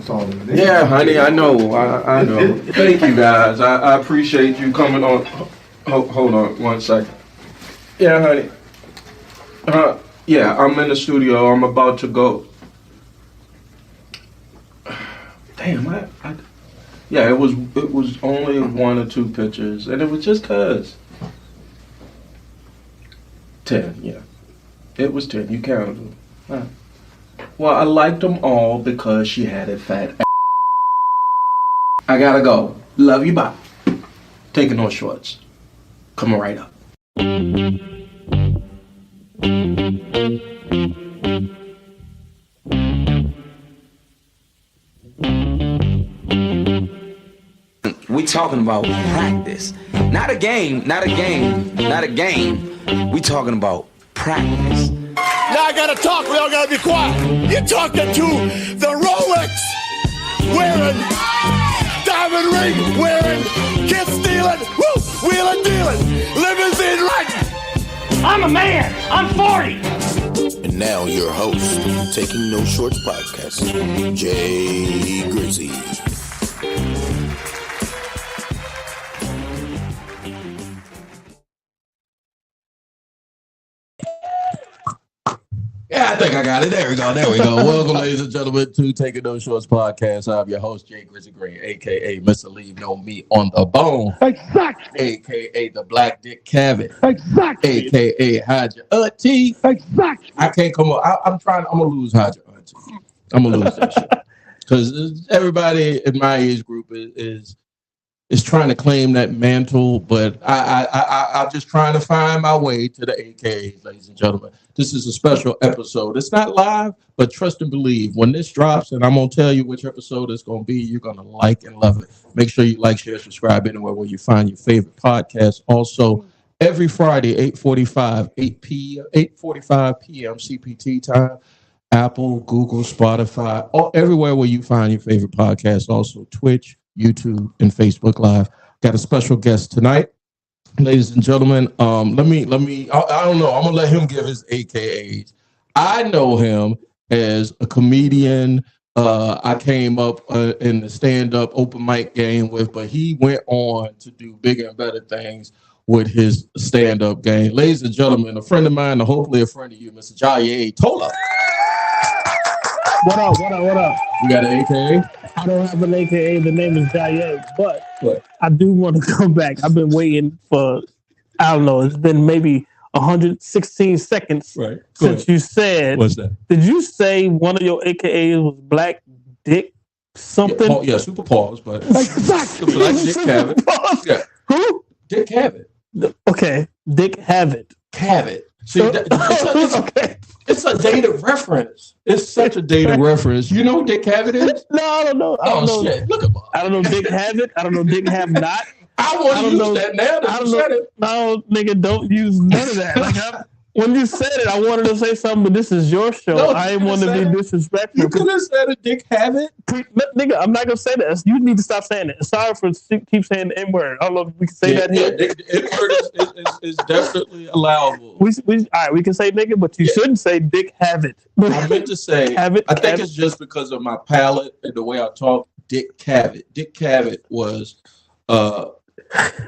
That's all it is. Yeah, honey, I know. I know. Thank you, guys. I appreciate you coming on. Hold on 1 second. Yeah, honey. Yeah, I'm in the studio. I'm about to go. Damn, yeah, it was only 1 or 2 pictures, and it was just cause. 10, yeah. It was 10. You counted them. Huh. Well, I liked them all because she had a fat ass. I gotta go. Love you, bye. Taking on shorts. Coming right up. We talking about practice. Not a game. We talking about practice. Now I gotta talk, we all gotta be quiet. You're talking to the Rolex wearing, diamond ring wearing, kiss stealing, woo, wheeling dealing, limousine riding. I'm a man. I'm 40. And now your host, Taking No Shorts podcast, Jay Grizzy. Yeah, I think I got it. There we go. Welcome, ladies and gentlemen, to Taking No Shorts podcast. I'm your host, Jay Grizzy Green, a.k.a. Mr. Leave No Meat on the Bone. Exactly. A.k.a. the Black Dick Cavett. Exactly. A.k.a. Hide Your Auntie. Exactly. I can't come on. I'm going to lose Hide Your Auntie. I'm going to lose that shit. Because everybody in my age group is trying to claim that mantle, but I'm just trying to find my way to the AKAs, ladies and gentlemen. This is a special episode. It's not live, but trust and believe. When this drops, and I'm going to tell you which episode it's going to be, you're going to like and love it. Make sure you like, share, subscribe anywhere where you find your favorite podcast. Also, every Friday, 8:45 p.m. CPT time, Apple, Google, Spotify, everywhere where you find your favorite podcast. Also, Twitch, YouTube, and Facebook Live. Got a special guest tonight, ladies and gentlemen. Let me. I don't know. I'm gonna let him give his AKAs. I know him as a comedian. I came up in the stand-up open mic game with, but he went on to do bigger and better things with his stand-up game. Ladies and gentlemen, a friend of mine, and hopefully a friend of you, Mr. Jaye Tola. What up? You got an AKA? I don't have an AKA. The name is Jaye, but I do want to come back. I've been waiting for, I don't know, it's been maybe 116 seconds since you said. What's that? Did you say one of your AKAs was Black Dick something? Yeah, super pause, but Exactly. Black Dick Cavett. Yeah. Who? Dick Cavett. Okay, Dick Cavett. See, it's a dated reference. It's such a dated reference. You know who Dick Cavett is? No, I don't know. Shit. Look at Bob. I don't know Dick Cavett. I don't know Dick Have Not. I want to use that now. I don't know. No, nigga, don't use none of that. When you said it, I wanted to say something, but this is your show. No, I didn't want to be disrespectful. You could have said a Dick Cavett. Nigga, I'm not going to say that. You need to stop saying it. Sorry for keep saying the N-word. I don't know if we can say that here. The N-word is definitely allowable. All right, we can say nigga, but you shouldn't say Dick Cavett. I meant to say, I think it's just because of my palate and the way I talk, Dick Cavett. Dick Cavett was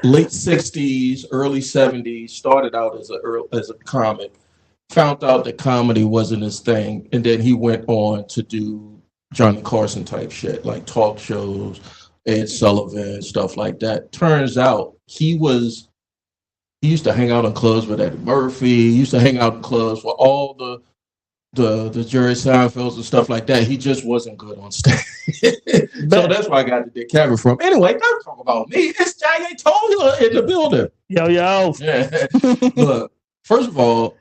late 60s, early 70s, started out as a comic, found out that comedy wasn't his thing, and then he went on to do Johnny Carson type shit, like talk shows, Ed Sullivan, stuff like that. Turns out he used to hang out in clubs with Eddie Murphy, he used to hang out in clubs with all the Jerry Seinfelds and stuff like that. He just wasn't good on stage. So that's where I got the Dick Cavett from. Anyway, don't talk about me. It's Jaye Tola in the building. Yo. Yeah. Look, first of all,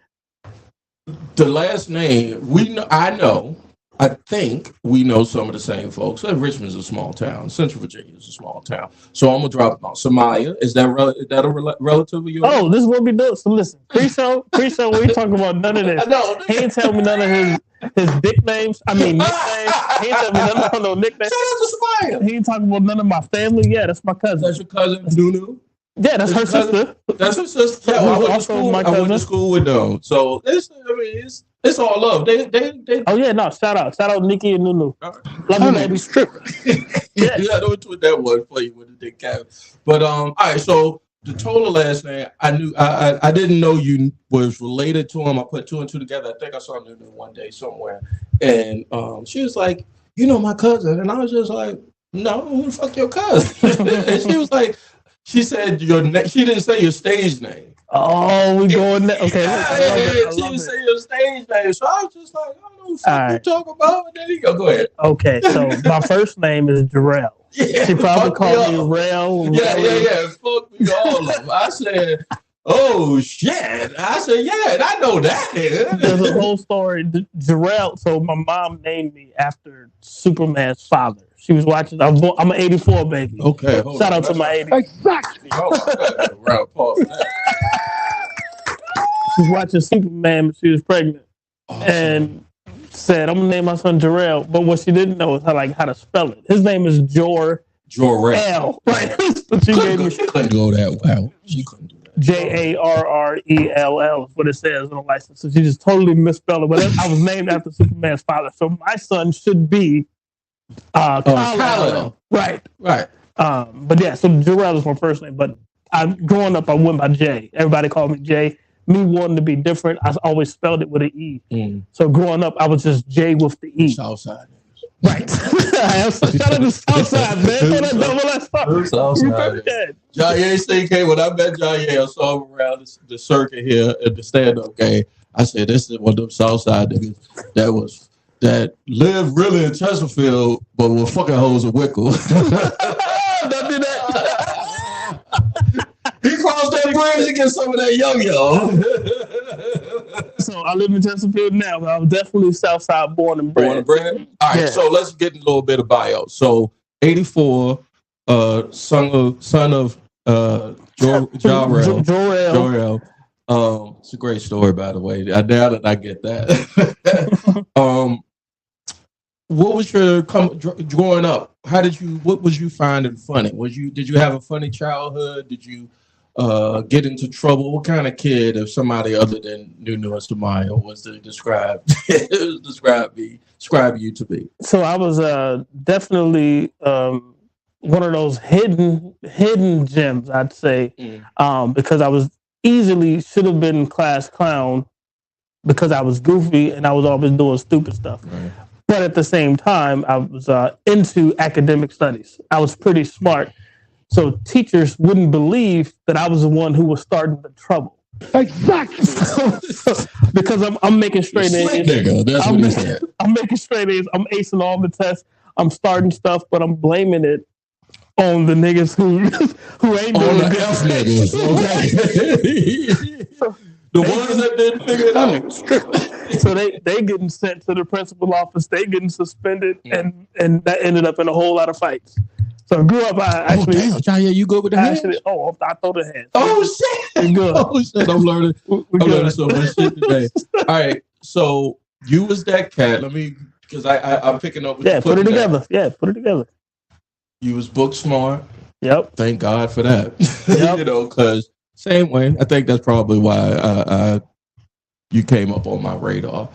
the last name, I think we know some of the same folks. Richmond's a small town. Central Virginia is a small town. So I'm going to drop them out. Samaya, is that a relative of yours? Oh, this is what we do. So listen, pre-show, we ain't talking about none of this. No. He ain't tell me none of his nicknames. He ain't tell me none of no nicknames. Shout out to Samaya. He ain't talking about none of my family. Yeah, that's my cousin. That's your cousin, Nunu? Yeah, that's her sister. That's her sister. Yeah, I went to school with them. So it's It's all love. They. Oh yeah, no, shout out Nikki and Nunu. Love you, baby. Yeah, I don't tweet that one for you with the dick cap. But all right, so the total last name, I knew I didn't know you was related to him. I put two and two together. I think I saw Nunu one day somewhere, and she was like, "You know my cousin," and I was just like, "No, who the fuck your cousin?" And she was like, she said she didn't say your stage name. Oh, we going there. Okay. Yeah, she didn't say your stage name. So I was just like, I don't know what fuck you talk about. And then he go ahead. Okay, so my first name is Jarrell. Yeah, she probably called me Rail. Yeah. Fuck me all of them. I said, oh shit. I said, yeah, I know that. There's a whole story. Jarrell. So my mom named me after Superman's father. She was watching. I'm an '84 baby. Okay. Shout out to my '80s. Exactly. She was watching Superman when she was pregnant, and said, "I'm gonna name my son Jarrell." But what she didn't know is how to spell it. His name is Jor-El. Right? So she couldn't go that well. She couldn't do that. Jarrell is what it says on the license. So she just totally misspelled it. But I was named after Superman's father, so my son should be Kyle. Right. But yeah, so Jarrell is my first name. But growing up, I went by Jay. Everybody called me Jay. Me wanting to be different, I always spelled it with an E. So growing up, I was just Jay with the E. Southside. Right. Shout out to Southside, man. Throw that double S up. Southside. Jaye CK, when I met Jaye, I saw him around the circuit here at the stand-up game. I said, this is one of them Southside niggas that live really in Chesterfield, but with fucking hoes of Wickle. Don't do that. He crossed that bridge to get some of that yo-yo. So I live in Chesterfield now, but I was definitely Southside born and bred. All right, so let's get a little bit of bio. So 84, son of Jor-El. It's a great story, by the way. Now that I get that. What was your growing up? What was you finding funny? Did you have a funny childhood? Did you get into trouble? What kind of kid, if somebody other than Nunu and Samayo was to describe you to be? So I was definitely one of those hidden gems, I'd say, because I was should have been class clown because I was goofy and I was always doing stupid stuff. Right. But at the same time, I was into academic studies. I was pretty smart. So teachers wouldn't believe that I was the one who was starting the trouble. Exactly. Because I'm making straight A's. I'm making straight A's. I'm acing all the tests. I'm starting stuff, but I'm blaming it on the niggas who ain't doing the F niggas. Okay. The ones that didn't figure it out. So they getting sent to the principal office. They getting suspended, and that ended up in a whole lot of fights. So I grew up. You go with the hands? I throw the hands. Oh shit! Good. Oh shit! I'm learning so much shit today. All right, so you was that cat. Because I'm picking up. Put it together. Yeah, put it together. You was book smart. Yep. Thank God for that. Yep. Because same way. I think that's probably why you came up on my radar.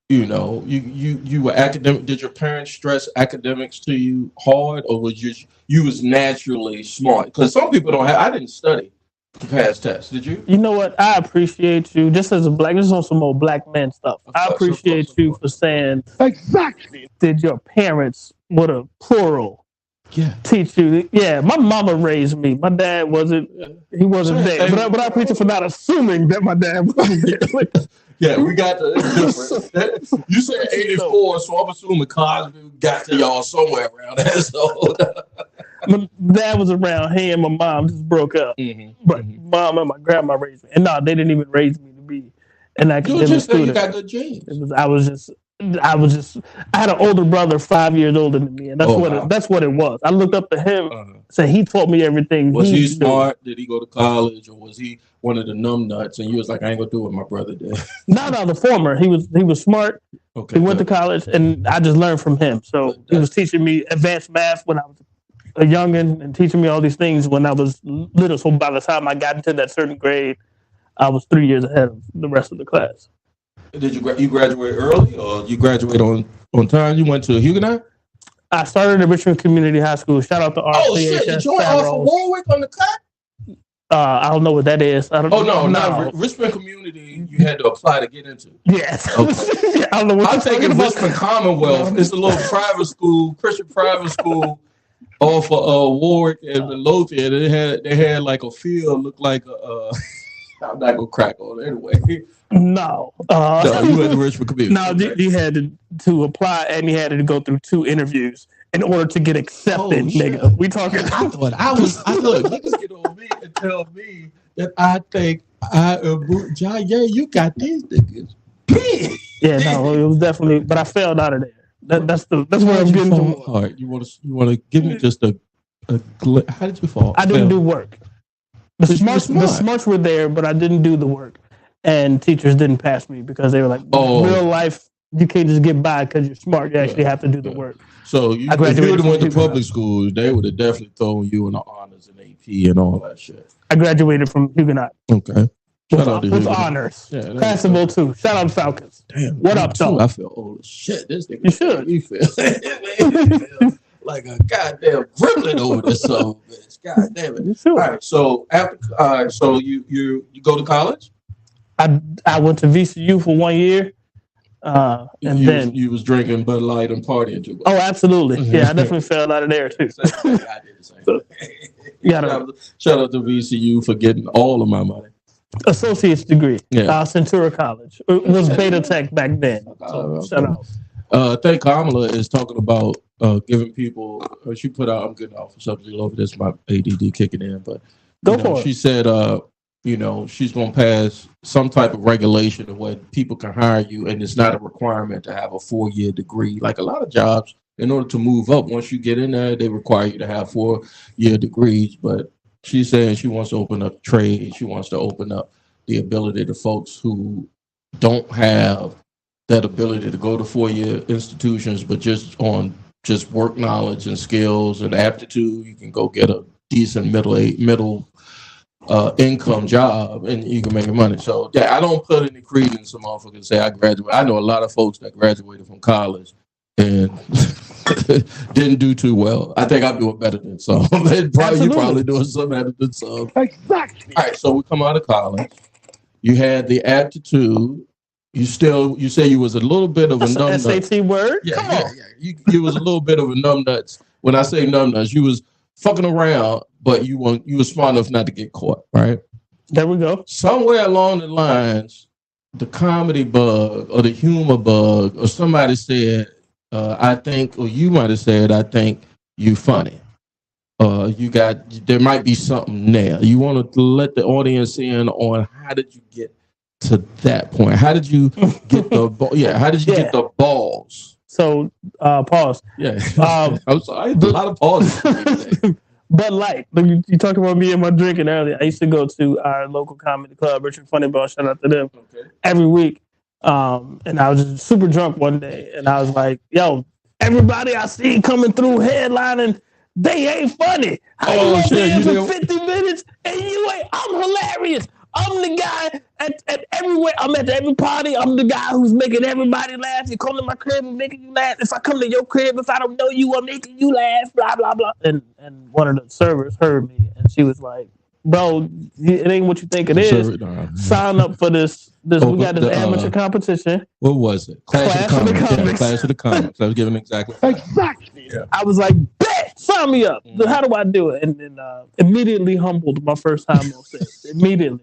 You were academic. Did your parents stress academics to you hard, or was you was naturally smart? Because some people don't have. I didn't study to pass tests. Did you? You know what? I appreciate you. Just as a black, this is on some old black man stuff. I appreciate you for saying exactly. Did your parents, with a plural, teach you? Yeah, my mama raised me. My dad wasn't. He wasn't there. But I appreciate you for not assuming that my dad wasn't there. Yeah, we got the difference. You said 84, so I'm assuming Cosby got to y'all somewhere around there. So my dad was around. He and my mom just broke up. But mom and my grandma raised me. And no, they didn't even raise me to be an academic student. You got good genes. I had an older brother 5 years older than me, and that's what it was. I looked up to him, said he taught me everything. Was he smart? Did he go to college, or was he one of the numb nuts? And you was like, I ain't gonna do what my brother did. No, the former. He was smart. Okay, he went to college, and I just learned from him. So he was teaching me advanced math when I was a youngin, and teaching me all these things when I was little. So by the time I got into that certain grade, I was 3 years ahead of the rest of the class. Did you graduate early or you graduate on time? You went to Huguenot? I started at Richmond Community High School. Shout out to RCHS. Oh shit! You joined off of Warwick on the cut? I don't know what that is. I don't. Oh no, no. Richmond Community, you had to apply to get into. Yes. Okay. I don't know what I'm thinking Richmond Commonwealth. It's a little private school, Christian private school, off of Warwick and Lothian. They had like a field, looked like a. I'm not gonna crack on it anyway. No. No, you went to Richmond Community. No, you had to apply and you had to go through 2 interviews in order to get accepted, nigga. We talking. I thought niggas get on me and tell me that I think I am. Yeah, you got these niggas. Yeah, no, it was definitely, but I failed out of there. That's where I'm getting to. All right, you want to give me just a how did you fall? I didn't do work. The smarts were there, but I didn't do the work, and teachers didn't pass me because they were like, real life, you can't just get by because you're smart. You actually have to do the work. So if you would have went to public school, they would have definitely thrown you in the honors and AP and all that shit. I graduated from Huguenot. Okay. Shout out to with honors. Yeah, Passable too. Shout out to Falcons. Damn. What up, though? I feel old as shit. This nigga. You should. You feel like a goddamn gremlin over this son of a bitch. God damn it. You should. All right. So after so you go to college? I went to VCU for 1 year. And then you was drinking Bud Light and partying too much. Oh, absolutely. Yeah, I definitely fell out of there too. I did the same thing. Shout out to VCU for getting all of my money. Associate's degree. Yeah. Centura College. It was Beta Tech back then. So shout out. I think Kamala is talking about giving people. She put out. I'm getting off of subject over this. My ADD kicking in, but go for it. She said, she's going to pass some type of regulation of where people can hire you, and it's not a requirement to have a 4-year degree. Like a lot of jobs, in order to move up, once you get in there, they require you to have 4-year degrees. But she's saying she wants to open up trade. She wants to open up the ability to folks who don't have that ability to go to 4-year institutions, but just work knowledge and skills and aptitude, you can go get a decent middle income job and you can make money. So yeah, I don't put any credence in motherfuckers say I graduated. I know a lot of folks that graduated from college and didn't do too well. I think I'm doing better than some. You're probably doing some better than some. Exactly. All right, so we come out of college. You had the aptitude. You say you was a little bit of a numb SAT word? Yeah, come on. Yeah. You was a little bit of a numbnuts. When I say numbnuts, you was fucking around, but you were smart enough not to get caught, right? There we go. Somewhere along the lines, the comedy bug or the humor bug, or somebody said, I think, or you might have said, I think you funny. There might be something there. You want to let the audience in on how did you get to that point? How did you get how did you get the balls? So pause. Yeah. I'm sorry. A lot of pauses. But like you talked about me and my drinking earlier. I used to go to our local comedy club, Richard Funny Bone, shout out to them, every week. And I was just super drunk one day and I was like, yo, everybody I see coming through headlining, they ain't funny. I shit, for 50 minutes and you ain't, I'm hilarious. I'm the guy at everywhere. I'm at every party. I'm the guy who's making everybody laugh. You come to my crib, I'm making you laugh. If I come to your crib, if I don't know you, I'm making you laugh, blah, blah, blah. And one of the servers heard me, and she was like, bro, it ain't what you think it is. Sign up for this. We got this amateur competition. What was it? Clash of the Comics. Yeah, Clash of the Comics. I was giving exactly. Yeah. I was like, bet, sign me up. How do I do it? And then immediately humbled my first time on stage. Immediately.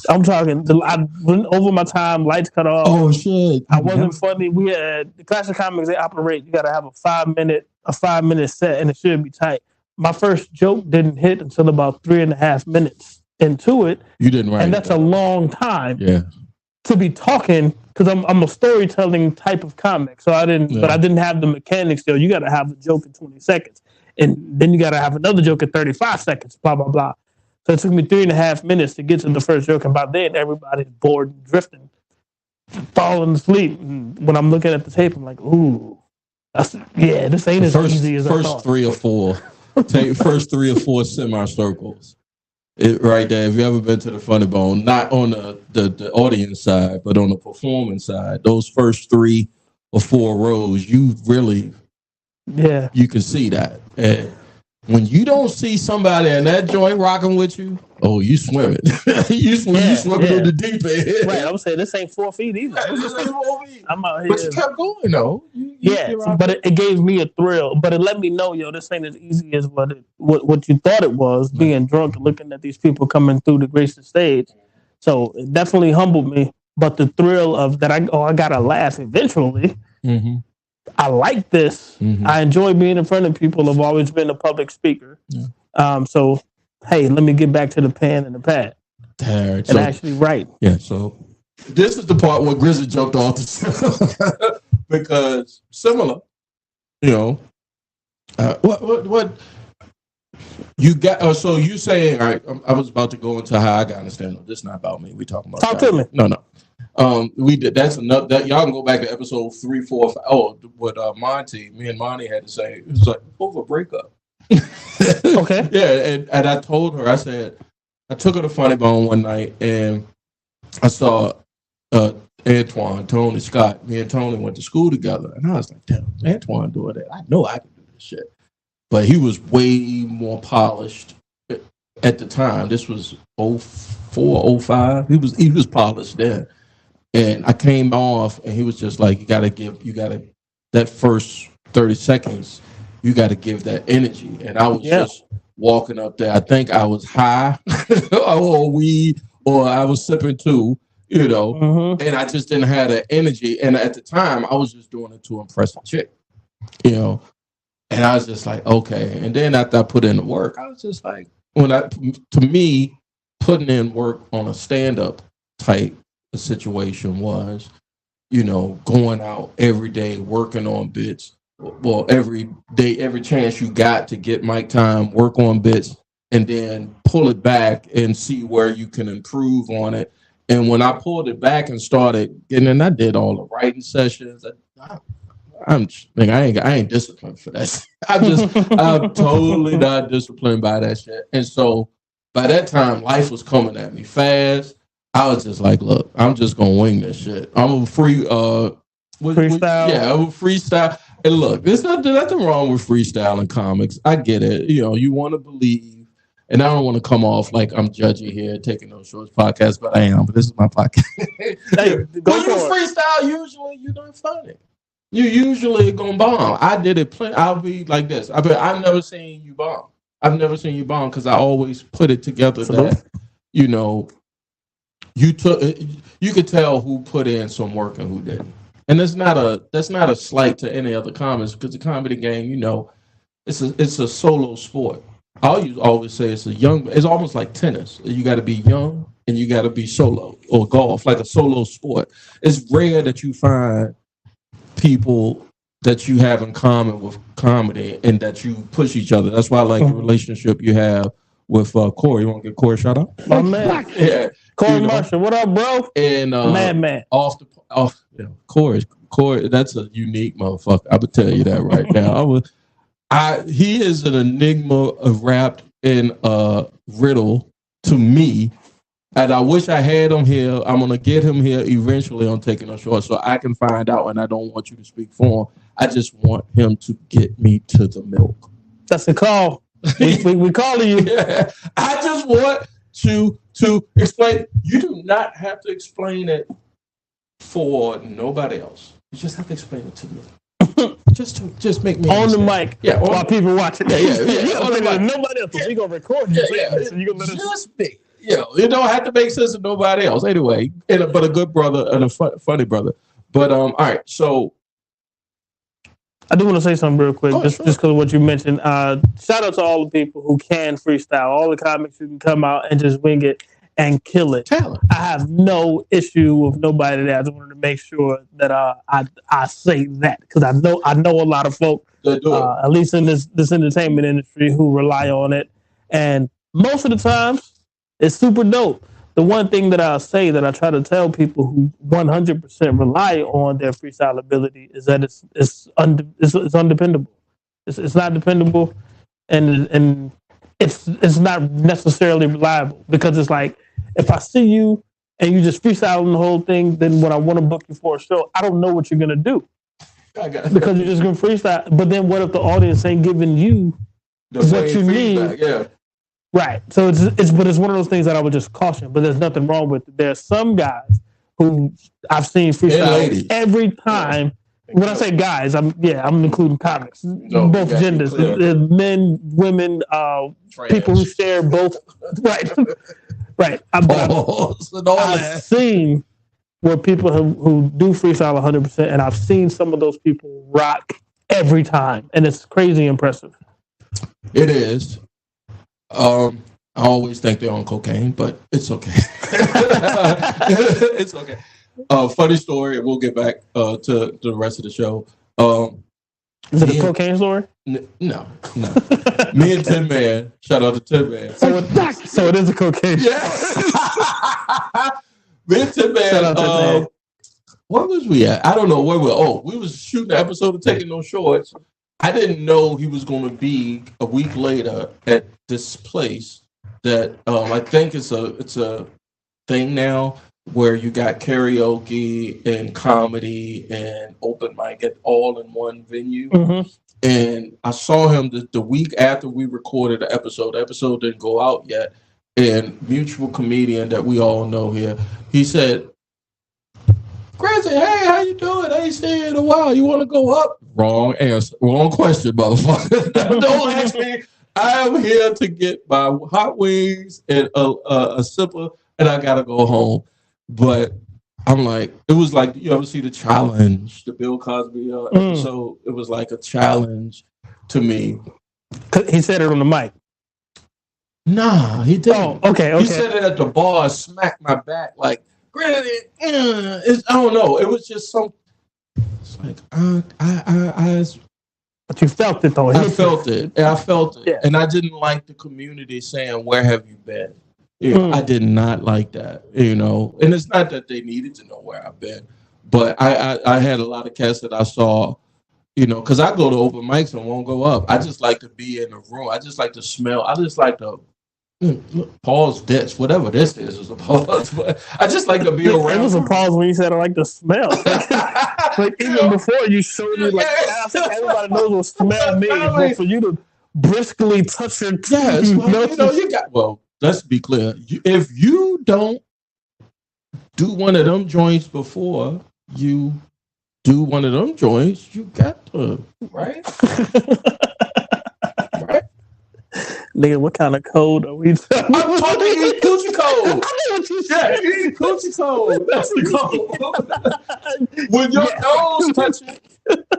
I'm talking. I went over my time. Lights cut off. Oh shit! I wasn't funny. We had the Clash of Comics. They operate. You got to have a 5-minute set, and it should be tight. My first joke didn't hit until about 3.5 minutes into it. You didn't write, and that's a long time. Yeah. To be talking, because I'm a storytelling type of comic, so I didn't. Yeah. But I didn't have the mechanics. Though you got to have a joke in 20 seconds, and then you got to have another joke in 35 seconds. Blah blah blah. So it took me 3.5 minutes to get to the first joke, and by then everybody's bored and drifting, falling asleep. And when I'm looking at the tape, I'm like, ooh, this ain't as easy as I thought. First 3 or 4 semi-circles. right there. If you ever been to the Funny Bone, not on the audience side, but on the performance side, those first 3 or 4 rows, you really you can see that. And when you don't see somebody in that joint rocking with you, oh, you swimming. you swimming in the deep end. Right, I would say this ain't 4 feet either. I'm out here. But you kept going though. But it gave me a thrill. But it let me know, yo, this ain't as easy as what you thought it was. Being drunk, looking at these people coming through the gracious stage. So it definitely humbled me. But the thrill of that, I gotta laugh eventually. Mm-hmm. I like this. Mm-hmm. I enjoy being in front of people. I've always been a public speaker. Yeah. So, hey, let me get back to the pen and the pad. And actually write. Yeah, so this is the part where Grizzly jumped off the because similar, what you got? So you saying, all right? I was about to go into how I got understand. This is not about me. We talking about talk to me. No. We did. That's another. That y'all can go back to episode 3, 4, 5. Oh, what me and Monty had to say. It was like over breakup. Okay. Yeah, and I told her. I said I took her to Funny Bone one night, and I saw Antoine, Tony Scott. Me and Tony went to school together, and I was like, "Damn, Antoine doing that? I know I can do this shit." But he was way more polished at the time. This was 04, 05. He was polished then. And I came off, and he was just like, you gotta that first 30 seconds, you gotta give that energy. And I was just walking up there. I think I was high or weed, or I was sipping too, and I just didn't have that energy. And at the time, I was just doing it to impress a chick, and I was just like, okay. And then after I put in the work, I was just like, to me, putting in work on a stand-up type situation was, going out every day, working on bits. Well, every day, every chance you got to get mic time, work on bits, and then pull it back and see where you can improve on it. And when I pulled it back and started getting, and I did all the writing sessions, I ain't disciplined for that. I'm totally not disciplined by that shit. And so by that time, life was coming at me fast. I was just like, look, I'm just gonna wing this shit. I'm a freestyle. I'm a freestyle. And look, there's nothing wrong with freestyle in comics. I get it. You want to believe, and I don't want to come off like I'm judgy here, taking no shorts podcast, but I am. But this is my podcast. Hey, when you freestyle, usually you're not funny. You usually gonna bomb. I did it. I'll be like this. I've never seen you bomb. I've never seen you bomb because I always put it together that you could tell who put in some work and who didn't. And that's not a slight to any other comics, because the comedy game, it's a solo sport. I always say it's almost like tennis. You got to be young and you got to be solo, or golf, like a solo sport. It's rare that you find people that you have in common with comedy and that you push each other. That's why I like the relationship you have with Corey. You want to get Corey a shout out? My man. Yeah. Corey Marshall, what up, bro? And Madman. Corey, that's a unique motherfucker. I would tell you that right now. He is an enigma wrapped in a riddle to me. And I wish I had him here. I'm gonna get him here eventually on Taking a Short, so I can find out. And I don't want you to speak for him. I just want him to get me to the milk. That's a call. We calling you. Yeah. I just want you to explain. You do not have to explain it for nobody else. You just have to explain it to me. just make me on understand. the mic. Yeah, while people watching. Yeah. On the mic. Nobody else. We gonna record this. So you gonna let us just me. It don't have to make sense to nobody else. Anyway, but a good brother and a funny brother. But all right, so I do want to say something real quick, just because of what you mentioned. Shout out to all the people who can freestyle, all the comics who can come out and just wing it and kill it. Talent. I have no issue with nobody there. I just wanted to make sure that I say that, because I know a lot of folk, at least in this entertainment industry, who rely on it, and most of the time it's super dope. The one thing that I'll say that I try to tell people who 100% rely on their freestyle ability is that it's undependable. It's not dependable, and it's not necessarily reliable because it's like if I see you and you just freestyling the whole thing, then when I want to book you for a show, I don't know what you're gonna do because you're just gonna freestyle. But then what if the audience ain't giving you what you need? Yeah. Right. So it's one of those things that I would just caution. But there's nothing wrong with it. There's some guys who I've seen freestyle every time. When I say guys, I'm including comics, both genders, men, women, people who share both. Right, right. I've seen where people who do freestyle 100%, and I've seen some of those people rock every time, and it's crazy impressive. It is. I always think they're on cocaine, but it's okay. It's okay. Funny story. We'll get back to the rest of the show. Is it a cocaine story? No. Me and Tin Man. Shout out to Tin Man. So it is a cocaine. Yeah. Me and Tin Man. Where was we at? I don't know where we were. Oh, we was shooting an episode of Taking No Shorts. I didn't know he was going to be a week later at this place that I think it's a thing now where you got karaoke and comedy and open mic at all in one venue. Mm-hmm. And I saw him the week after we recorded the episode. The episode didn't go out yet. And mutual comedian that we all know here, he said, Grancy, hey, how you doing? I ain't seen you in a while. You want to go up? Wrong answer. Wrong question, motherfucker. Don't ask me. I am here to get my hot wings and a sipper, and I got to go home. But I'm like, it was like, you ever see The Challenge, the Bill Cosby episode? It was like a challenge to me. He said it on the mic. Nah, he didn't. Oh, okay. He said it at the bar, smacked my back like, I don't know. It was just some. It's like but you felt it though. I felt it. Yeah. And I didn't like the community saying, "Where have you been?" I did not like that. And it's not that they needed to know where I've been, but I had a lot of cats that I saw. Because I go to open mics and won't go up. I just like to be in the room. I just like to smell. I just like to. Pause this, whatever this is a pause. But I just like to be around. It was a pause when you said I like to smell. Like even before you showed me, like everybody knows what smell means. But for you to briskly touch your teeth, you got. Well, let's be clear. If you don't do one of them joints before you do one of them joints, you got to right. Nigga, what kind of code are we talking? I'm talking eat coochie code. I know what you said. Eat coochie code. That's the code. When your nose touching,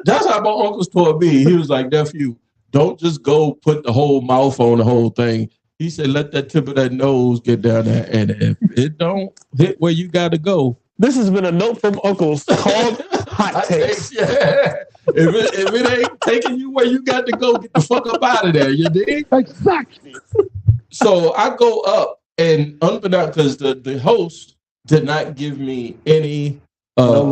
that's how my uncles taught me. He was like, nephew, don't just go put the whole mouth on the whole thing. He said, let that tip of that nose get down there. And if it don't hit where you got to go. This has been a note from uncles called Hot Takes. Yeah. If it ain't taking you where you got to go, get the fuck up out of there. You dig? Exactly. So I go up, and unbeknownst, because the host did not give me any no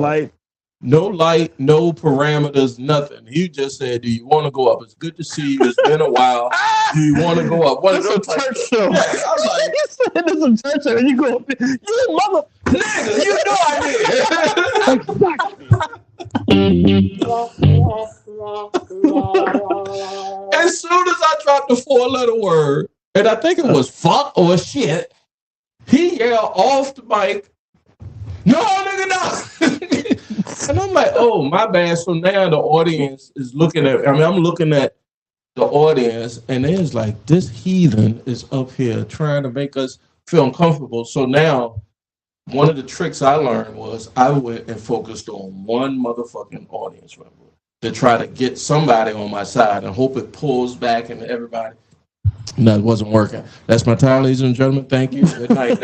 light, no parameters, nothing. He just said, "Do you want to go up? It's good to see you. It's been a while. Do you want to go up?" It's a church show. Yeah, I was like, you said it's a church show, and you go up. You mother nigga, you know I did. Exactly. As soon as I dropped the 4-letter word, and I think it was fuck or shit, he yelled off the mic, "No, nigga, no." And I'm like, oh, my bad. So now the audience is looking at, I'm looking at the audience, and it's like, this heathen is up here trying to make us feel uncomfortable. So now, one of the tricks I learned was I went and focused on one motherfucking audience member to try to get somebody on my side and hope it pulls back into everybody. No, it wasn't working. That's my time, ladies and gentlemen. Thank you. Good night.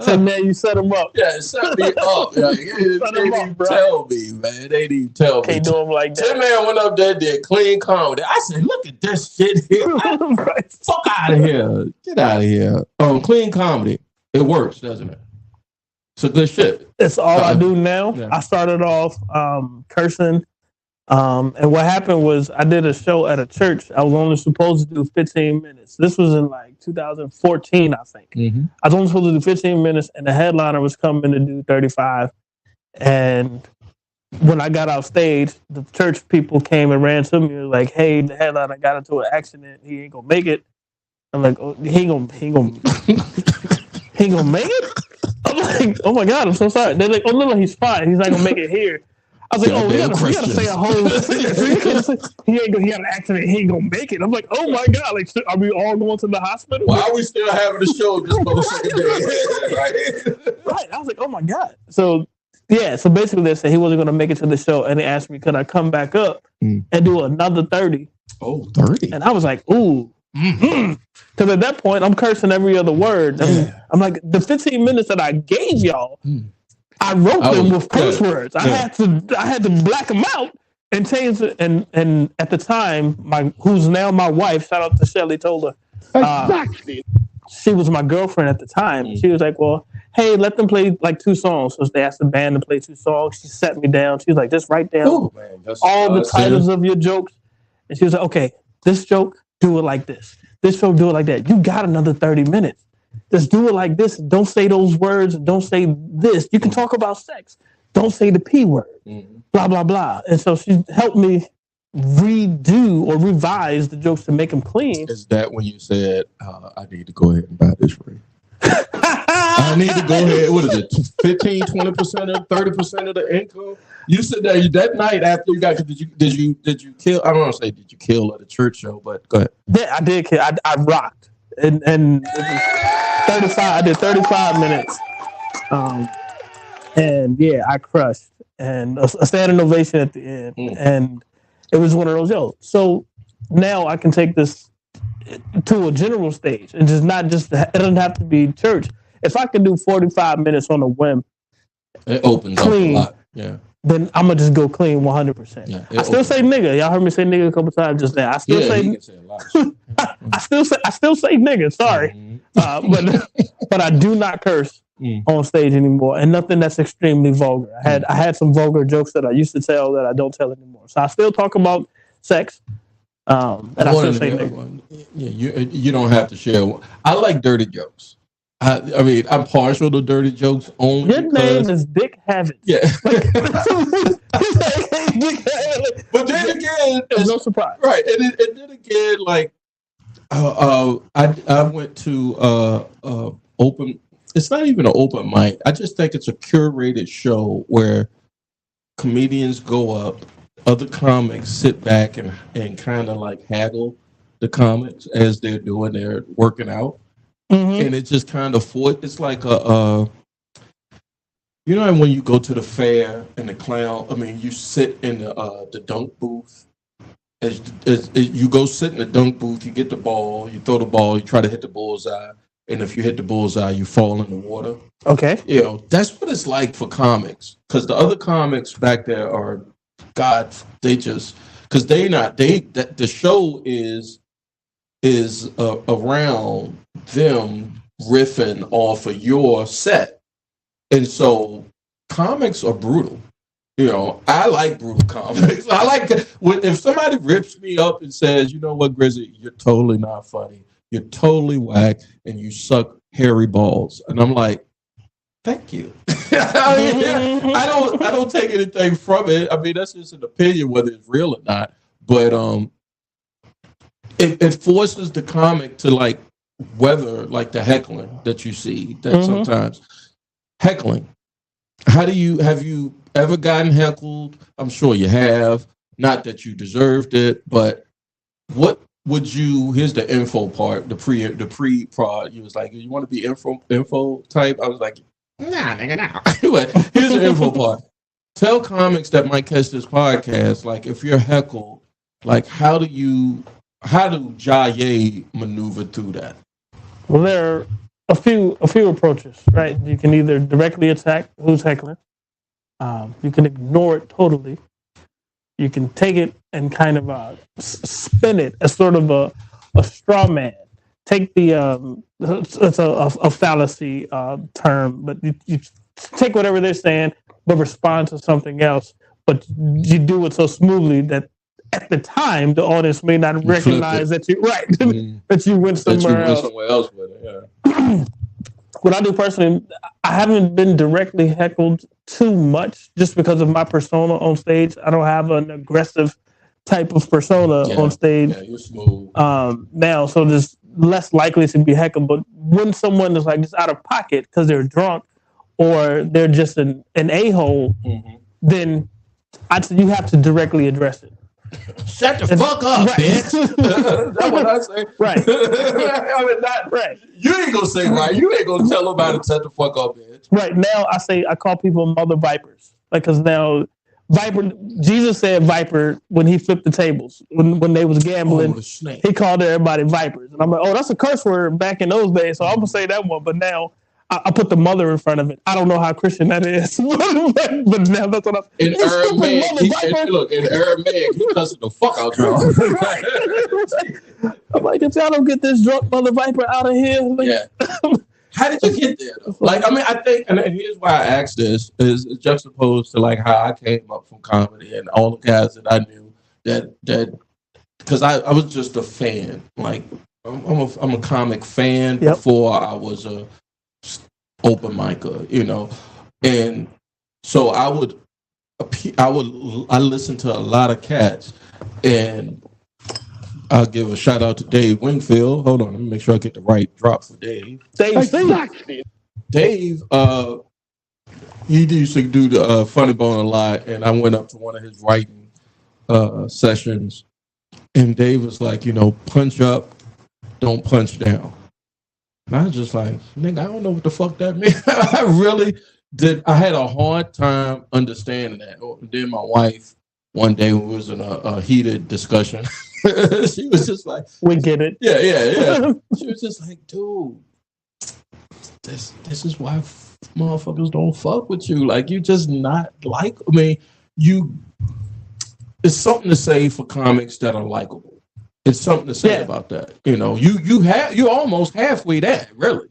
So man, you set him up. Yeah, set me up. They didn't even tell me, man. They didn't even tell me. Can't do him like that. That man went up there, did clean comedy. I said, look at this shit here. Right. Fuck out of here. Get out of here. Clean comedy. It works, doesn't it? It's a good shit. It's all I do now. Yeah. I started off cursing And what happened was I did a show at a church. I was only supposed to do 15 minutes. This was in like 2014, I think. Mm-hmm. I was only supposed to do 15 minutes, and the headliner was coming to do 35. And when I got off stage, the church people came and ran to me and was like, "Hey, the headliner got into an accident. He ain't gonna make it." I'm like, "Oh, he ain't gonna make it?" I'm like, "Oh my God, I'm so sorry." They're like, "Oh no, he's fine. He's not gonna make it here." I was like, "Oh, we gotta say a whole thing. He had an accident. He ain't gonna make it." I'm like, "Oh my God, like, are we all going to the hospital?" Why are we still having the show this motherfucking day? Right. I was like, "Oh my God." So basically they said he wasn't gonna make it to the show, and they asked me could I come back up and do another 30. Oh, 30. And I was like, "Ooh." Because at that point I'm cursing every other word. I'm like, the 15 minutes that I gave y'all, I wrote them with curse words. I had to black them out and change it. And at the time, who's now my wife, shout out to Shelly, told her exactly. She was my girlfriend at the time. She was like, "Well, hey, let them play like 2 songs." So they asked the band to play 2 songs. She sat me down. She was like, "Just write down all the titles of your jokes." And she was like, "Okay, this joke, do it like this. This joke, do it like that. You got another 30 minutes. Just do it like this. Don't say those words. Don't say this. You can talk about sex. Don't say the P word. Blah, blah, blah." And so she helped me redo or revise the jokes to make them clean. Is that when you said, I need to go ahead and buy this ring? I need to go ahead. What is it? 15, 20% of 30% of the income? You said that night after you got, did you kill? I don't want to say did you kill at a church show, but go ahead. Yeah, I did kill. I rocked. And it was 35. I did 35 minutes. And yeah, I crushed. And a standing ovation at the end. And it was one of those, so now I can take this to a general stage and it doesn't have to be church. If I can do 45 minutes on a whim, it opens clean, up a lot. Yeah. Then I'm gonna just go clean 100%. Yeah, I still say nigga. Y'all heard me say nigga a couple times just now. I still say a lot. I still say nigga. Sorry, but I do not curse on stage anymore, and nothing that's extremely vulgar. I had some vulgar jokes that I used to tell that I don't tell anymore. So I still talk about sex. And I still say nigga. Yeah, you don't have to share. I like dirty jokes. I mean, I'm partial to dirty jokes only. Your name is Dick Havoc. Yeah. But then again, there's no surprise. Right. And then again, like, I went to open. It's not even an open mic. I just think it's a curated show where comedians go up, other comics sit back and kind of like haggle the comics as they're doing their working out. And it just kind of it's like when you go to the fair and the clown, you sit in the dunk booth. As you go sit in the dunk booth, you get the ball, you throw the ball, you try to hit the bullseye, and if you hit the bullseye, you fall in the water. Okay. That's what it's like for comics, because the other comics back there are, God, they just, because the show is around them riffing off of your set. And so comics are brutal. I like brutal comics. I like if somebody rips me up and says, "You know what, Grizzly, you're totally not funny. You're totally whack and you suck hairy balls." And I'm like, thank you. I don't take anything from it. That's just an opinion, whether it's real or not. But it forces the comic to like weather like the heckling that you see that sometimes heckling. Have you ever gotten heckled? I'm sure you have. Not that you deserved it, but what would you? Here's the info part. The pre-prod. You was like, "You want to be info type?" I was like, "Nah, nigga, nah." Here's the info part. Tell comics that might catch this podcast, like if you're heckled, like how do Jaye maneuver through that? Well, there are a few approaches, right? You can either directly attack who's heckling. You can ignore it totally. You can take it and kind of spin it as sort of a straw man. Take it's a fallacy term, but you take whatever they're saying, but respond to something else. but you do it so smoothly that at the time the audience may not recognize that you that you went somewhere else. With it, yeah. What I do personally, I haven't been directly heckled too much just because of my persona on stage. I don't have an aggressive type of persona on stage. Yeah, you're smooth. Now, so there's less likely to be heckled. But when someone is like just out of pocket because they're drunk or they're just an a-hole, then you have to directly address it. Shut the fuck up, bitch. That's what I say. Right. I mean, right. You ain't gonna say right. You ain't gonna tell nobody to shut the fuck up, bitch. Right. Now I call people mother vipers. Like, cause now viper, Jesus said viper when he flipped the tables. When they was gambling, he called everybody vipers. And I'm like, oh, that's a curse word back in those days. So I'm gonna say that one. But now I put the mother in front of it. I don't know how Christian that is, but now that's what I'm. In Aramaic, in Aramaic, he cussing the fuck out y'all. I'm like, if y'all don't get this drunk mother viper out of here, How did you get there, though? Like, I mean, I think, and here's why I asked this, is juxtaposed to like how I came up from comedy and all the guys that I knew that because I was just a fan. Like, I'm a comic fan before I was a open micer, you know, and so I listened to a lot of cats, and I'll give a shout out to Dave Wingfield. Hold on, let me make sure I get the right drop for Dave. Dave, he used to do the Funny Bone a lot, and I went up to one of his writing sessions, and Dave was like, you know, punch up, don't punch down. And I was just like, nigga, I don't know what the fuck that means. I really did. I had a hard time understanding that. Then my wife, one day we was in a heated discussion, she was just like, we get it. Yeah. She was just like, dude, this is why motherfuckers don't fuck with you. Like, you just not like, I mean, it's something to say for comics that are likable. It's something to say about that. You know, you're almost halfway there, really.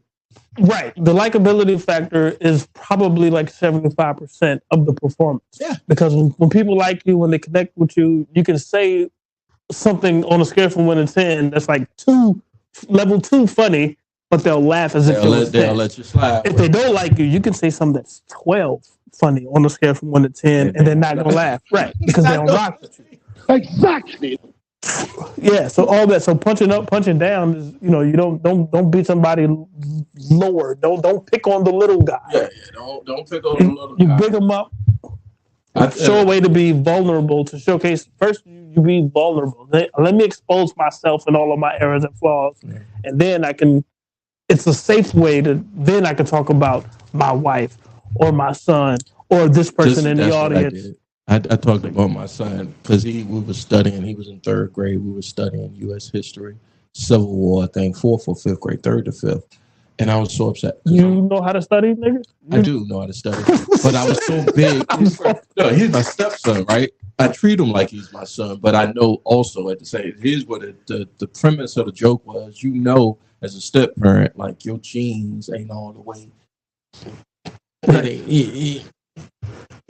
Right. The likability factor is probably like 75% of the performance. Yeah. Because when people like you, when they connect with you, you can say something on a scale from 1 to 10 that's like level 2 funny, but they'll laugh as if it was 10. They'll let you slide. If they don't like you, you can say something that's 12 funny on a scale from 1 to 10, and they're not gonna laugh. Right. Because they don't rock with you. Exactly. Yeah, so all that, so punching up, punching down is, you know, you don't beat somebody lower. Don't pick on the little guy. Yeah, don't pick on the little guy. You big them up. Show a way to be vulnerable, to showcase. First, you be vulnerable. Let me expose myself and all of my errors and flaws, and then it's a safe way then I can talk about my wife or my son or this person in the audience. I talked about my son because we were studying. He was in 3rd grade. We were studying U.S. history, Civil War, I think 4th or 5th grade, 3rd to 5th. And I was so upset. You know how to study, nigga? I do know how to study, but I was so big. He's my stepson, right? I treat him like he's my son, but I know also at the same. Here's what the premise of the joke was. You know, as a step parent, like your genes ain't all the way.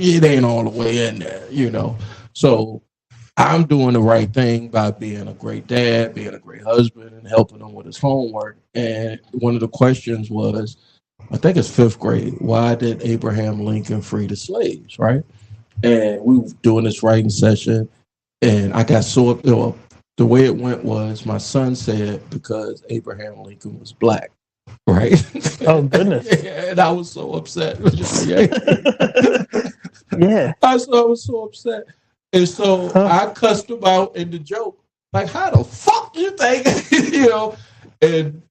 It ain't all the way in there, you know. So I'm doing the right thing by being a great dad, being a great husband, and helping him with his homework. And one of the questions was, I think it's 5th grade, why did Abraham Lincoln free the slaves, right? And we were doing this writing session, and I got so the way it went was my son said because Abraham Lincoln was black. Right. Oh goodness. And I was so upset. Yeah. I was so upset. And so I cussed him out in the joke. Like, how the fuck do you think? You know? And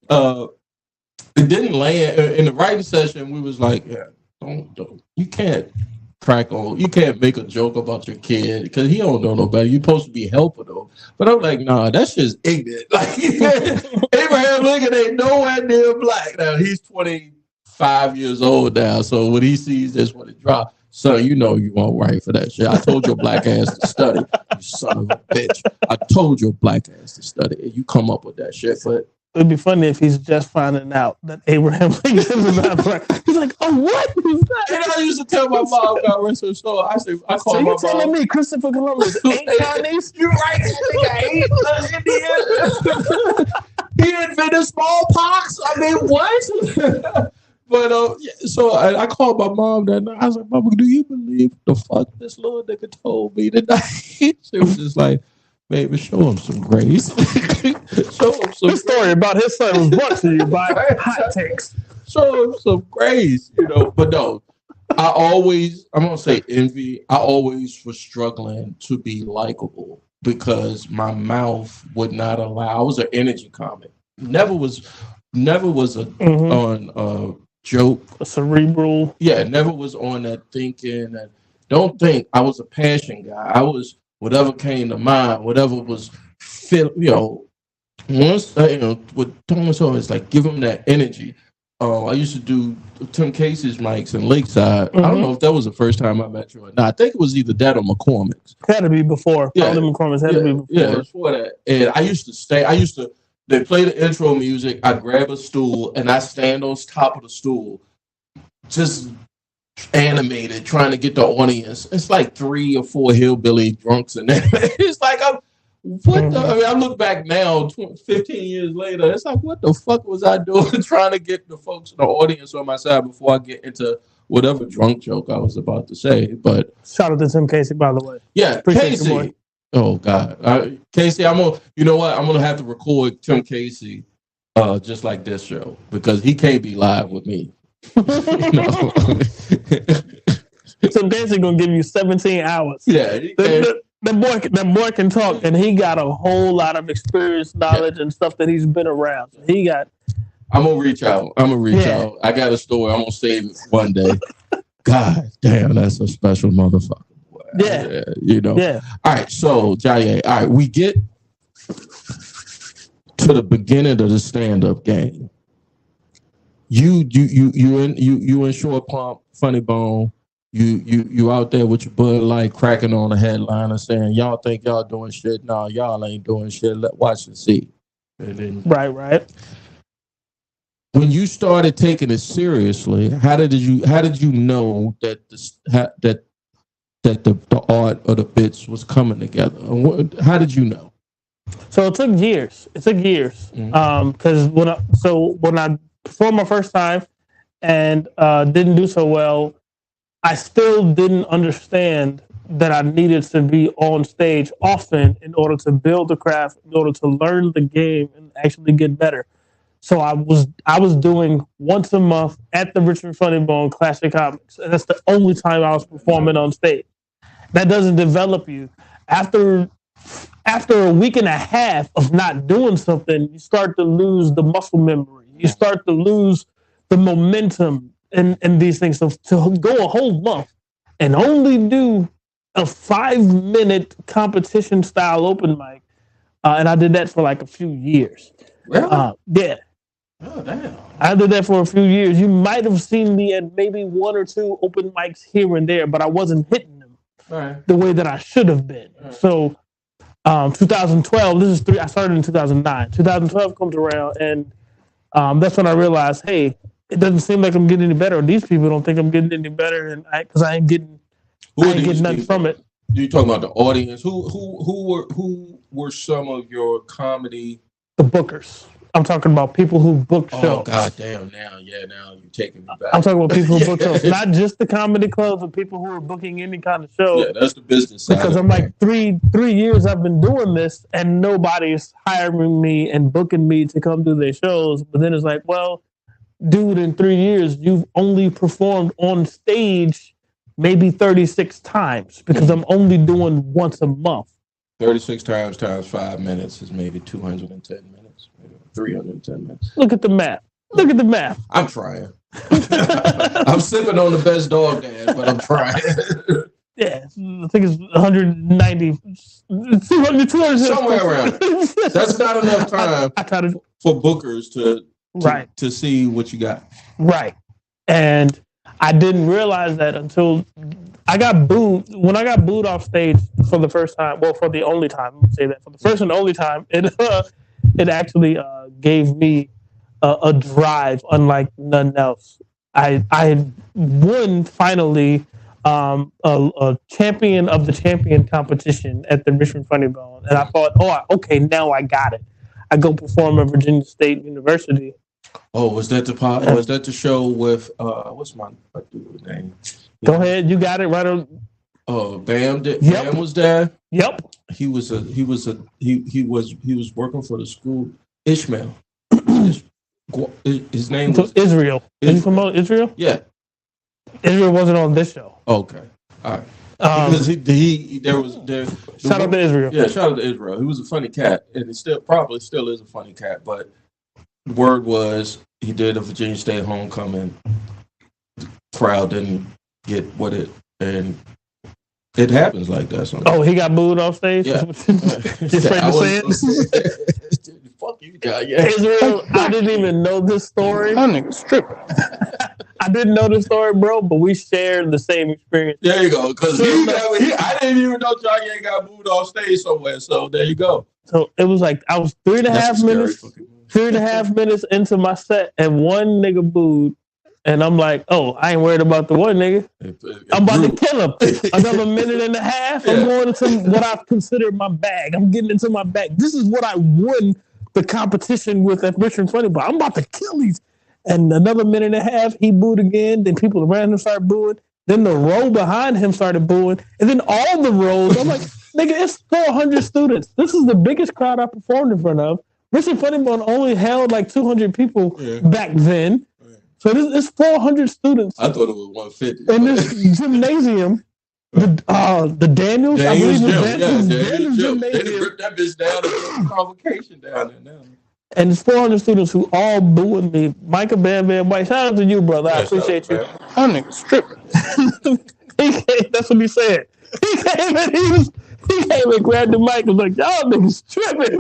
it didn't land in the writing session. We was like, yeah, don't you can't crack on. You can't make a joke about your kid because he don't know no better. You're supposed to be helping him. But I'm like, nah, that's just ignorant. Like, Abraham Lincoln ain't nowhere near black. Now, he's 25 years old now. So when he sees this, when it drops, son, you know you won't write for that shit. I told your black ass to study, you son of a bitch. I told your black ass to study. And you come up with that shit. But it'd be funny if he's just finding out that Abraham Lincoln is not black. He's like, oh, Oh, what is that? And I used to tell my mom, God rest her soul. I call So my you telling mom. me Christopher Columbus ain't Chinese? You're right. That nigga ain't Indian. He invented smallpox. I mean, what? But so I called my mom that night. I was like, Mama, do you believe the fuck this little nigga told me tonight? She was just like, baby, show him some grace. Show him some This story about his son was brought to you by Hot Takes. Show him some grace, But no, I'm gonna say envy. I always was struggling to be likable because my mouth would not allow. I was an energy comic. Never was on joke. A cerebral. Yeah, never was on that thinking. And don't think I was a passion guy. I was whatever came to mind, whatever was once with Thomas always like give him that energy. I used to do Tim Casey's mics in Lakeside. I don't know if that was the first time I met you or not. I think it was either that or McCormick's. Had to be before. Yeah, McCormick's had to be before. Yeah, before that. And I used to they play the intro music. I grab a stool and I stand on top of the stool, just animated, trying to get the audience. It's like 3 or 4 hillbilly drunks in there. It's like I look back now, 15 years later. It's like, what the fuck was I doing trying to get the folks in the audience on my side before I get into whatever drunk joke I was about to say? But shout out to Tim Casey, by the way. Yeah, Appreciate Casey. Oh God, Casey, you know what? I'm gonna have to record Tim Casey, just like this show because he can't be live with me. Tim Casey gonna give you 17 hours. Yeah, that boy can talk, and he got a whole lot of experience, knowledge, and stuff that he's been around. So I'm gonna reach out. out. I got a story. I'm gonna save it one day. God damn, that's a special motherfucker. Yeah. Yeah. All right, so Jaye, all right, we get to the beginning of the stand-up game. You in Short Pump, Funny Bone. You out there with your Bud Light cracking on a headliner saying y'all think y'all doing shit. No, y'all ain't doing shit. Watch and see. And then, right. When you started taking it seriously, how did you know that the art or the bits was coming together? How did you know? So it took years. Because when I performed my first time and didn't do so well, I still didn't understand that I needed to be on stage often in order to build the craft, in order to learn the game and actually get better. So I was doing once a month at the Richmond Funny Bone Classic Comics, and that's the only time I was performing on stage. That doesn't develop you. After a week and a half of not doing something, you start to lose the muscle memory. You start to lose the momentum and these things. So to go a whole month and only do a 5-minute competition style open mic, and I did that for like a few years. Really? Yeah. Oh damn! I did that for a few years. You might have seen me at maybe 1 or 2 open mics here and there, but I wasn't hitting them the way that I should have been. So 2012, I started in 2009. 2012 comes around, and that's when I realized, hey, it doesn't seem like I'm getting any better. These people don't think I'm getting any better, and because I ain't getting nothing from it. You talking about the audience? Who were some of your comedy? The bookers. I'm talking about people who book shows. Oh God damn! Now you're taking me back. I'm talking about people who book shows, not just the comedy clubs, but people who are booking any kind of show. Yeah, that's the business side. Because I'm like 3 years I've been doing this, and nobody's hiring me and booking me to come do their shows. But then it's like, well, dude, in 3 years you've only performed on stage maybe 36 times because I'm only doing once a month. 36 times 5 minutes is maybe 210 minutes, maybe 310 minutes. Look at the math. I'm trying. I'm sipping on the best dog dad, but I'm trying. Yeah, I think it's 190, 200, somewhere around. That's not enough time for bookers to see what you got. Right. And I didn't realize that until I got booed. When I got booed off stage for the first time, well, for the only time, let me say that. For the first and only time, it actually gave me a drive unlike none else. I had won finally a champion of the champion competition at the Richmond Funny Bone, and I thought, okay, now I got it. I go perform at Virginia State University. Oh, was that the show with what's my dude's name? Go ahead, you got it right on. Bam was there. Yep. He was working for the school. Ishmael. His name was Israel. Is he from Israel? Yeah. Israel wasn't on this show. Okay. All right. Because shout out to Israel. Yeah, shout out to Israel. He was a funny cat, and he probably still is a funny cat. But word was he did a Virginia State homecoming. Crowd didn't get what it, and it happens like that sometimes. Oh, he got booed off stage. Yeah. Just afraid to say it. Fuck you, guy. Yeah. Israel, I didn't even know this story. That nigga's stripping. I didn't know this story, bro, but we shared the same experience. There you go. Because I didn't even know Janye got booed off stage somewhere. So there you go. So it was like I was 3.5 minutes into my set, and one nigga booed. And I'm like, I ain't worried about the one nigga. I'm about to kill him. Another minute and a half. I'm going into what I consider my bag. I'm getting into my bag. This is what I won the competition with at Richmond Funny, but I'm about to kill these. And another minute and a half, he booed again. Then people around him started booing. Then the row behind him started booing. And then all the rows, I'm like, nigga, it's 400 students. This is the biggest crowd I performed in front of. Richmond Funny Bone only held like 200 people back then. So this is 400 students. I thought it was 150. In this gymnasium, the Daniels, I believe Daniels gymnasium. They ripped that bitch down and put convocation down there now. And it's 400 students who all booing me. Micah Bam Bam White, shout out to you, brother. I appreciate you. That nigga's stripping. That's what he said. He came and grabbed the mic and was like, y'all niggas tripping.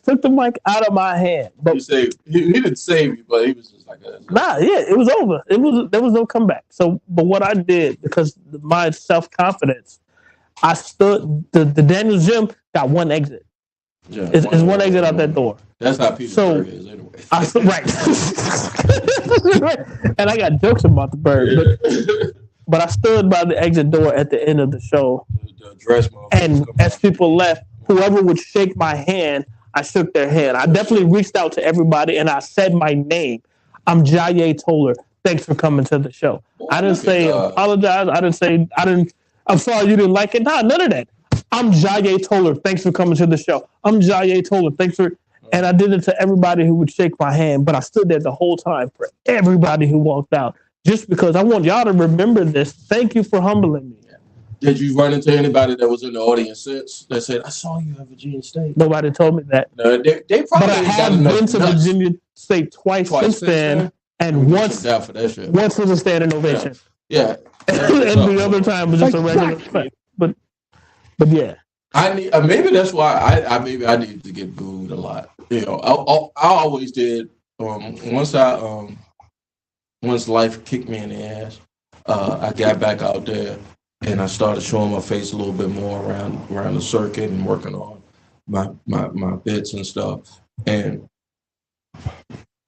Took the mic out of my hand. But he didn't save you, but he was just like, it was over. There was no comeback. So, but what I did, because my self-confidence, I stood, the Daniels gym got one exit. Yeah, it's one exit out that door. That's how Petersburg is anyway. Right. And I got jokes about the bird, but I stood by the exit door at the end of the show. And as people left, whoever would shake my hand, I shook their hand. I definitely reached out to everybody and I said my name. I'm Jaye Toller. Thanks for coming to the show. I didn't say apologize. I'm sorry you didn't like it. Nah, none of that. I'm Jaye Toller. Thanks for coming to the show. I'm Jaye Toller. Thanks for... And I did it to everybody who would shake my hand, but I stood there the whole time for everybody who walked out. Just because I want y'all to remember this. Thank you for humbling me. Did you run into anybody that was in the audience that said, I saw you at Virginia State? Nobody told me that. No, they probably but I have been to Virginia State twice since then, and once was a standing ovation. Yeah. And the other time was just a regular fight. But yeah. Maybe that's why I needed to get booed a lot. You know, I always did. Once life kicked me in the ass, I got back out there and I started showing my face a little bit more around the circuit and working on my bits and stuff. And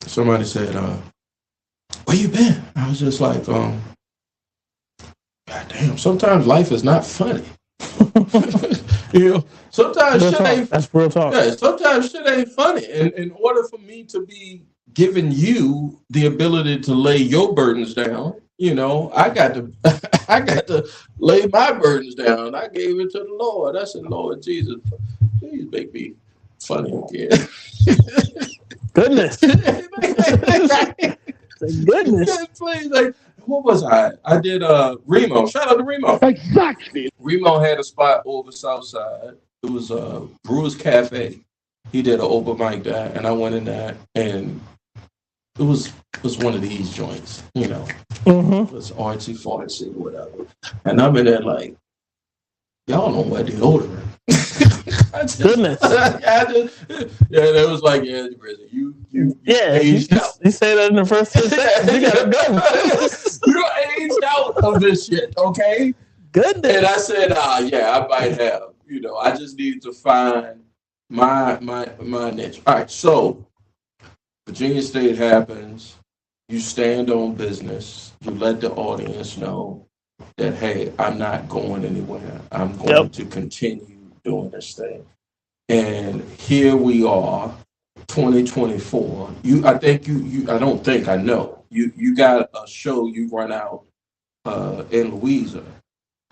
somebody said, "Where you been?" I was just like, "God damn, sometimes life is not funny." You know, sometimes shit ain't. That's real talk. Yeah, sometimes shit ain't funny. And in order for me to be giving you the ability to lay your burdens down, you know, I got to lay my burdens down. I gave it to the Lord. I said, Lord Jesus, please make me funny again. Goodness. Goodness. Please, like, what was I? I did Remo. Shout out to Remo. Exactly. Remo had a spot over Southside. It was Brewer's Cafe. He did an open mic there, and I went in there, and it was one of these joints, you know. It was artsy fartsy, whatever. And I'm in there like, y'all don't wear deodorant. Goodness. That was like, yeah, you aged out. You say that in the first 10 seconds. You gotta go. You aged out of this shit, okay? Goodness. And I said, yeah, I might have. You know, I just needed to find my niche. All right, so Virginia State happens. you stand on business. You let the audience know that, hey, I'm not going anywhere. I'm going to continue doing this thing. And here we are, 2024. I don't think I know. You got a show you run out in Louisa,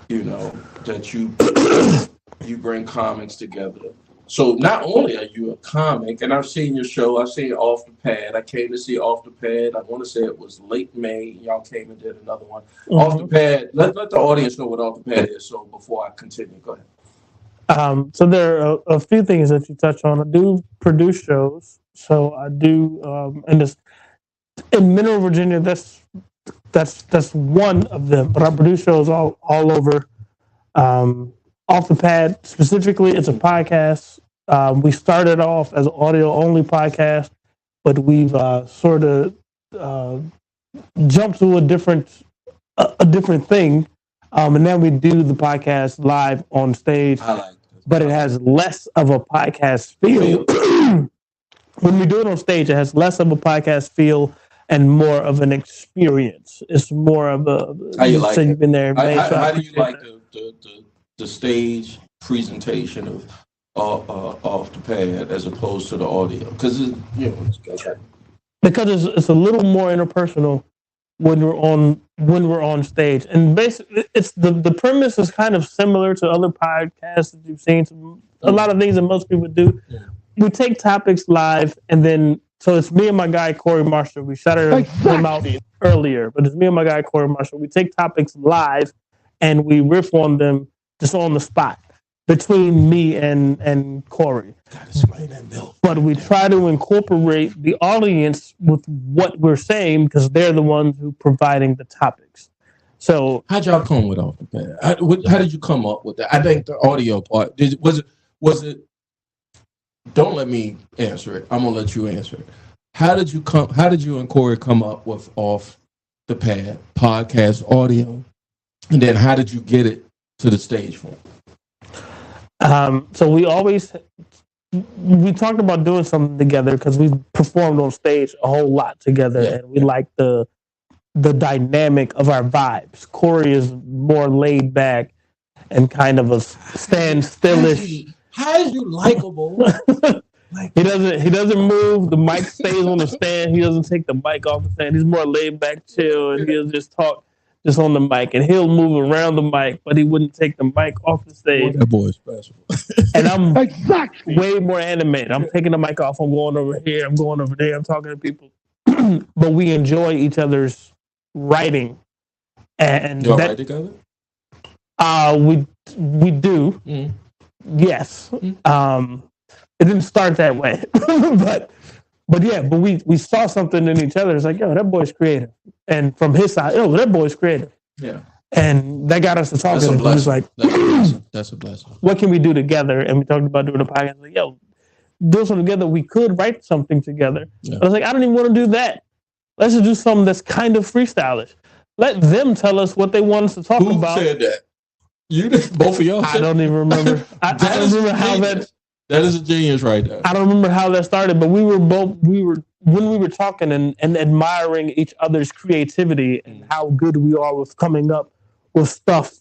that you bring comics together. So not only are you a comic, and I've seen your show, I've seen Off the Pad. I came to see Off the Pad. I want to say it was late May. Y'all came and did another one. Off the Pad. Let the audience know what Off the Pad is. So before I continue, go ahead. So there are a few things that you touch on. I do produce shows, so I do, in Mineral, Virginia. That's one of them. But I produce shows all over. Off the Pad specifically, it's a podcast. We started off as an audio only podcast, but we've sort of jumped to a different thing, and then we do the podcast live on stage. But it has less of a podcast feel. When we do it on stage, it has less of a podcast feel and more of an experience. It's more of a. How you like it? You've been there. How do you like the stage presentation of Off the Pad as opposed to the audio? Because it's a little more interpersonal when we're on stage, and basically it's the premise is kind of similar to other podcasts that you've seen. A lot of things that most people do. We take topics live, and then so it's me and my guy Corey Marshall. We shouted him out earlier, but it's me and my guy Corey Marshall. We take topics live, and we riff on them just on the spot between me and Corey. But we try to incorporate the audience with what we're saying because they're the ones who providing the topics. So how'd y'all come with Off the Pad? How did you come up with that? I think the audio part was it. Don't let me answer it. I'm gonna let you answer it. How did you and Corey come up with Off the Pad podcast audio, and then how did you get it to the stage form? So we talked about doing something together because we performed on stage a whole lot together, and we like the dynamic of our vibes. Corey is more laid back and kind of a stand stillish. How is you likable? He doesn't move. The mic stays on the stand. He doesn't take the mic off the stand. He's more laid back, chill, and he'll just talk just on the mic. And he'll move around the mic, but he wouldn't take the mic off the stage. That boy is special. And I'm way more animated. I'm taking the mic off. I'm going over here. I'm going over there. I'm talking to people. But we enjoy each other's writing. And y'all write together? We do. Mm. Yes. It didn't start that way. but we saw something in each other. It's like, yo, that boy's creative. And from his side, yo, that boy's creative. Yeah. And that got us to talking. That's a blessing. He was like, that's a blessing. What can we do together? And we talked about doing a podcast. Like, yo, do something together. We could write something together. Yeah. I was like, I don't even want to do that. Let's just do something that's kind of freestylish. Let them tell us what they want us to talk about. Who said that? You did, both of y'all? I don't even remember. I don't remember how that. That is a genius right there. I don't remember how that started, but when we were talking and admiring each other's creativity and how good we are with coming up with stuff.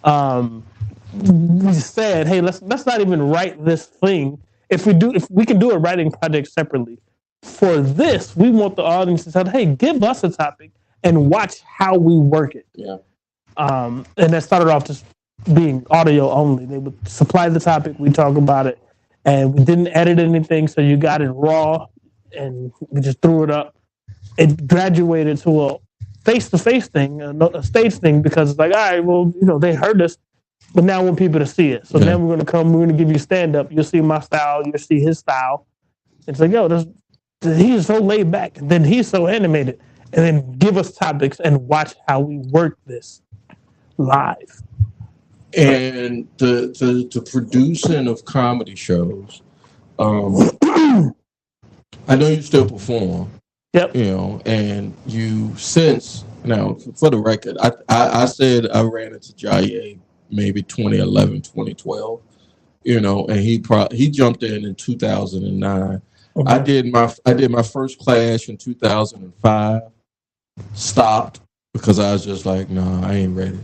We said, hey, let's not even write this thing. If we can do a writing project separately. For this, we want the audience to say, hey, give us a topic and watch how we work it. Yeah. And that started off just being audio only. They would supply the topic, we talk about it, and we didn't edit anything, so you got it raw, and we just threw it up. It graduated to a face-to-face thing, a stage thing, because it's like, all right, well, they heard us, but now we want people to see it. So then we're going to give you stand-up. You'll see my style. You'll see his style. It's like, yo, he's so laid back, and then he's so animated, and then give us topics and watch how we work this live. And the producing of comedy shows, I know you still perform. Yep. And you since now, for the record, I said I ran into Jaye maybe 2011, 2012, and he jumped in 2009. Mm-hmm. I did my first class in 2005. stopped because I was just like, no, I ain't ready.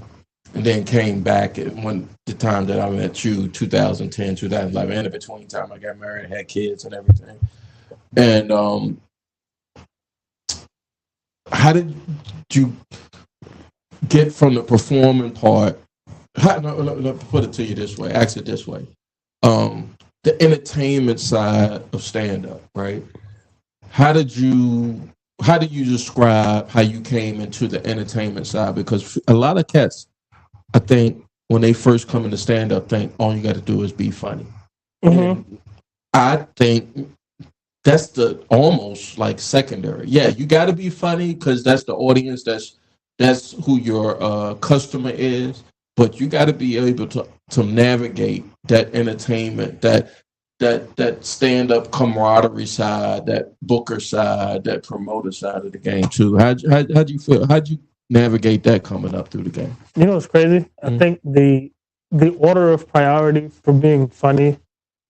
And then came back at the time that I met you, 2010, 2011, and in between time I got married, had kids and everything. And how did you get from the performing part? Put it to you this way, ask it this way. The entertainment side of stand-up, right? How did you describe how you came into the entertainment side? Because a lot of cats, I think, when they first come into stand-up, think all you got to do is be funny. Mm-hmm. I think that's the almost like secondary. Yeah, you got to be funny because that's the audience. That's who your customer is. But you got to be able to navigate that entertainment, that stand-up camaraderie side, that booker side, that promoter side of the game too. How'd you feel? How'd you navigate that coming up through the game? You know what's crazy? I think the order of priority for being funny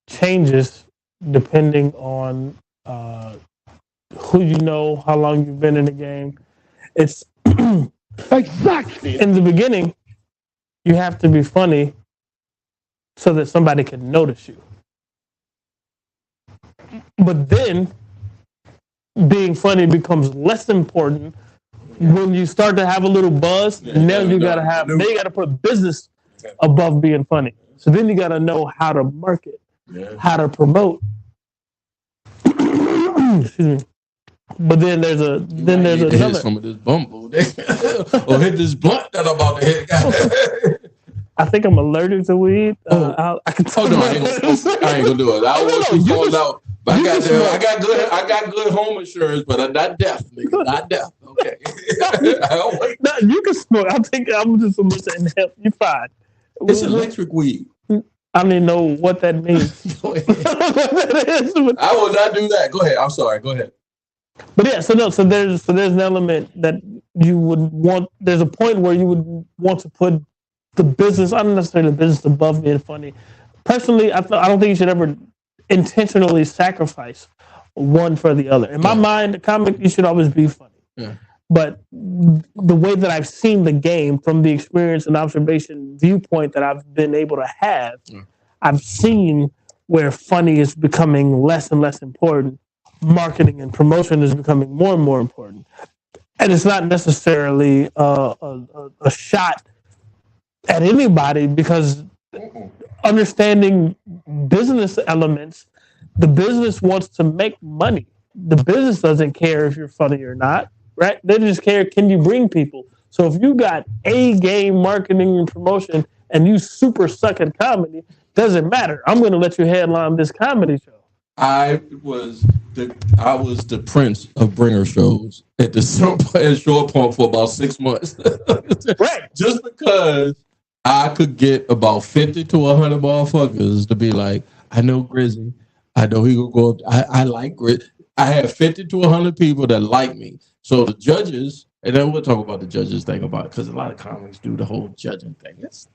changes depending on who you know, how long you've been in the game. It's Exactly. in the beginning, you have to be funny so that somebody can notice you. But then being funny becomes less important when you start to have a little buzz. Now you gotta put business above being funny. So then you gotta know how to market, how to promote. Excuse me. But then there's another. Hit some of this bumble or hit this blunt that I'm about to hit. I think I'm allergic to weed. I can I ain't gonna do it. I want you going out. But I got good home insurance, but I'm not deaf, nigga. Not deaf. Okay. No, you can smoke. I'm just saying that you're fine. It's electric weed. I don't even know what that means. I will not do that. Go ahead. I'm sorry. Go ahead. But yeah, so there's an element that you would want. There's a point where you would want to put the business, not necessarily the business, above being funny. Personally, I don't think you should ever intentionally sacrifice one for the other. In my mind, the comic, you should always be funny. Yeah. But the way that I've seen the game from the experience and observation viewpoint that I've been able to have, I've seen where funny is becoming less and less important. Marketing and promotion is becoming more and more important. And it's not necessarily a shot at anybody, because understanding business elements, the business wants to make money. The business doesn't care if you're funny or not, right? They just care, can you bring people? So if you got A-game marketing and promotion and you super suck at comedy, doesn't matter. I'm going to let you headline this comedy show. I was the prince of bringer shows at Short Point for about 6 months. Right. Just because I could get about 50 to 100 motherfuckers to be like, I know Grizzy. I know he will go up. I like Grizzy. I have 50 to 100 people that like me. So the judges, and then we'll talk about the judges thing about it, because a lot of comics do the whole judging thing. It's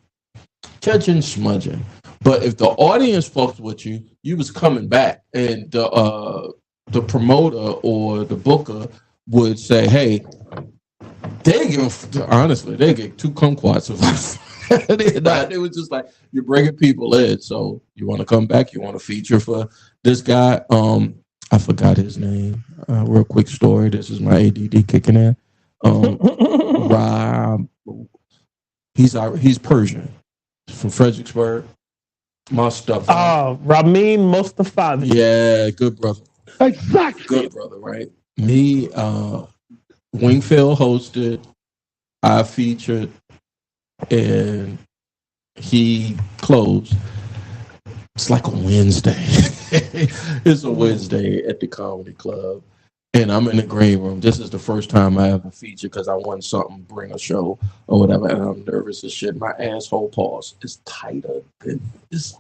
judging, smudging. But if the audience fucked with you, you was coming back, and the promoter or the booker would say, "Hey, they get two kumquats of us." It was just like, you're bringing people in, so you want to come back, you want to feature for this guy. I forgot his name. Real quick story. This is my ADD kicking in. Rob, he's Persian, from Fredericksburg. Mustafa. Oh, Ramin Mustafa. Yeah, good brother. Exactly. Good brother, right? Me, Wingfield hosted, I featured, and he closed. It's like a Wednesday. It's a Wednesday at the comedy club, and I'm in the green room. This is the first time I ever featured because I won something, bring a show or whatever, and I'm nervous as shit. My asshole pause is tighter than this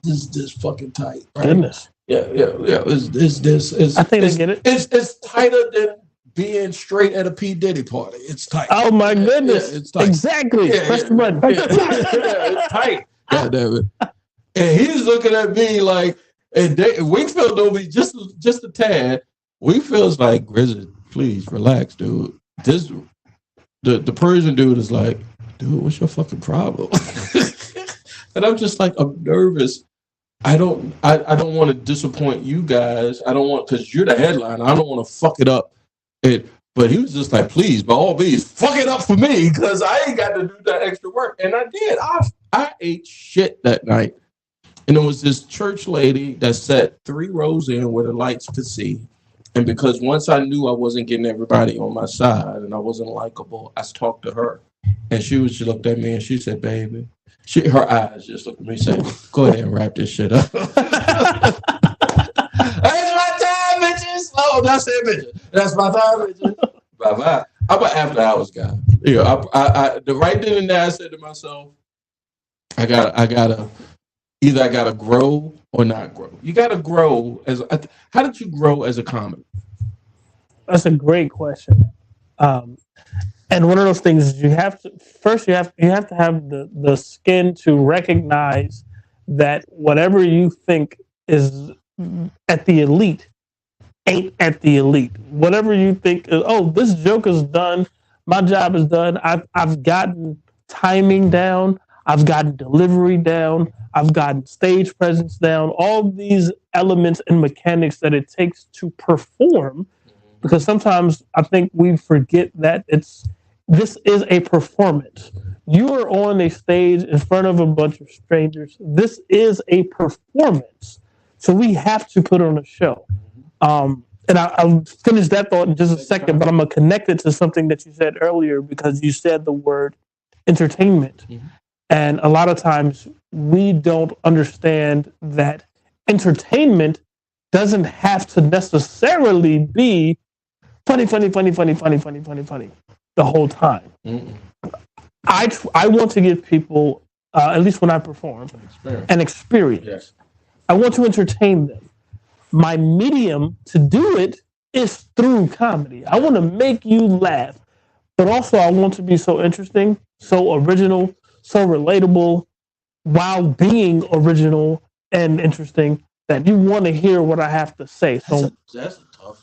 fucking tight. Right? Goodness. Yeah. I think I get it. It's tighter than being straight at a P. Diddy party. It's tight. Oh my goodness. Yeah, it's tight. Exactly. Press the button. It's tight. God damn it. And he's looking at me like, and Wingfield know me just a tad. Wingfield's like, Grizzly, please relax, dude. the Persian dude is like, dude, what's your fucking problem? And I'm just like, I'm nervous. I don't want to disappoint you guys. I don't want, because you're the headliner. I don't want to fuck it up. But he was just like, please, by all means, fuck it up for me, because I ain't got to do that extra work. And I did. I ate shit that night. And there was this church lady that sat 3 rows in where the lights could see. And because once I knew I wasn't getting everybody on my side and I wasn't likable, I talked to her. And she looked at me and she said, baby, her eyes just looked at me and said, go ahead and wrap this shit up. That's my time, bitches. Oh, that's it, bitches. That's my time, bitches. Bye-bye. I'm an after hours guy. The right then and there, I said to myself, I gotta grow or not grow. You gotta grow how did you grow as a comic? That's a great question. And one of those things is you have to have the skin to recognize that whatever you think is at the elite ain't at the elite. Whatever you think is, oh, this joke is done, my job is done. I've gotten timing down, I've gotten delivery down, I've gotten stage presence down, all these elements and mechanics that it takes to perform. Because sometimes I think we forget that this is a performance. You are on a stage in front of a bunch of strangers. This is a performance. So we have to put on a show. And I'll finish that thought in just a second, but I'm going to connect it to something that you said earlier, because you said the word entertainment. Mm-hmm. And a lot of times we don't understand that entertainment doesn't have to necessarily be funny the whole time. Mm-mm. I want to give people, at least when I perform, an experience. Yes. I want to entertain them. My medium to do it is through comedy. I want to make you laugh, but also I want to be so interesting, so original, so relatable, while being original and interesting that you want to hear what I have to say. So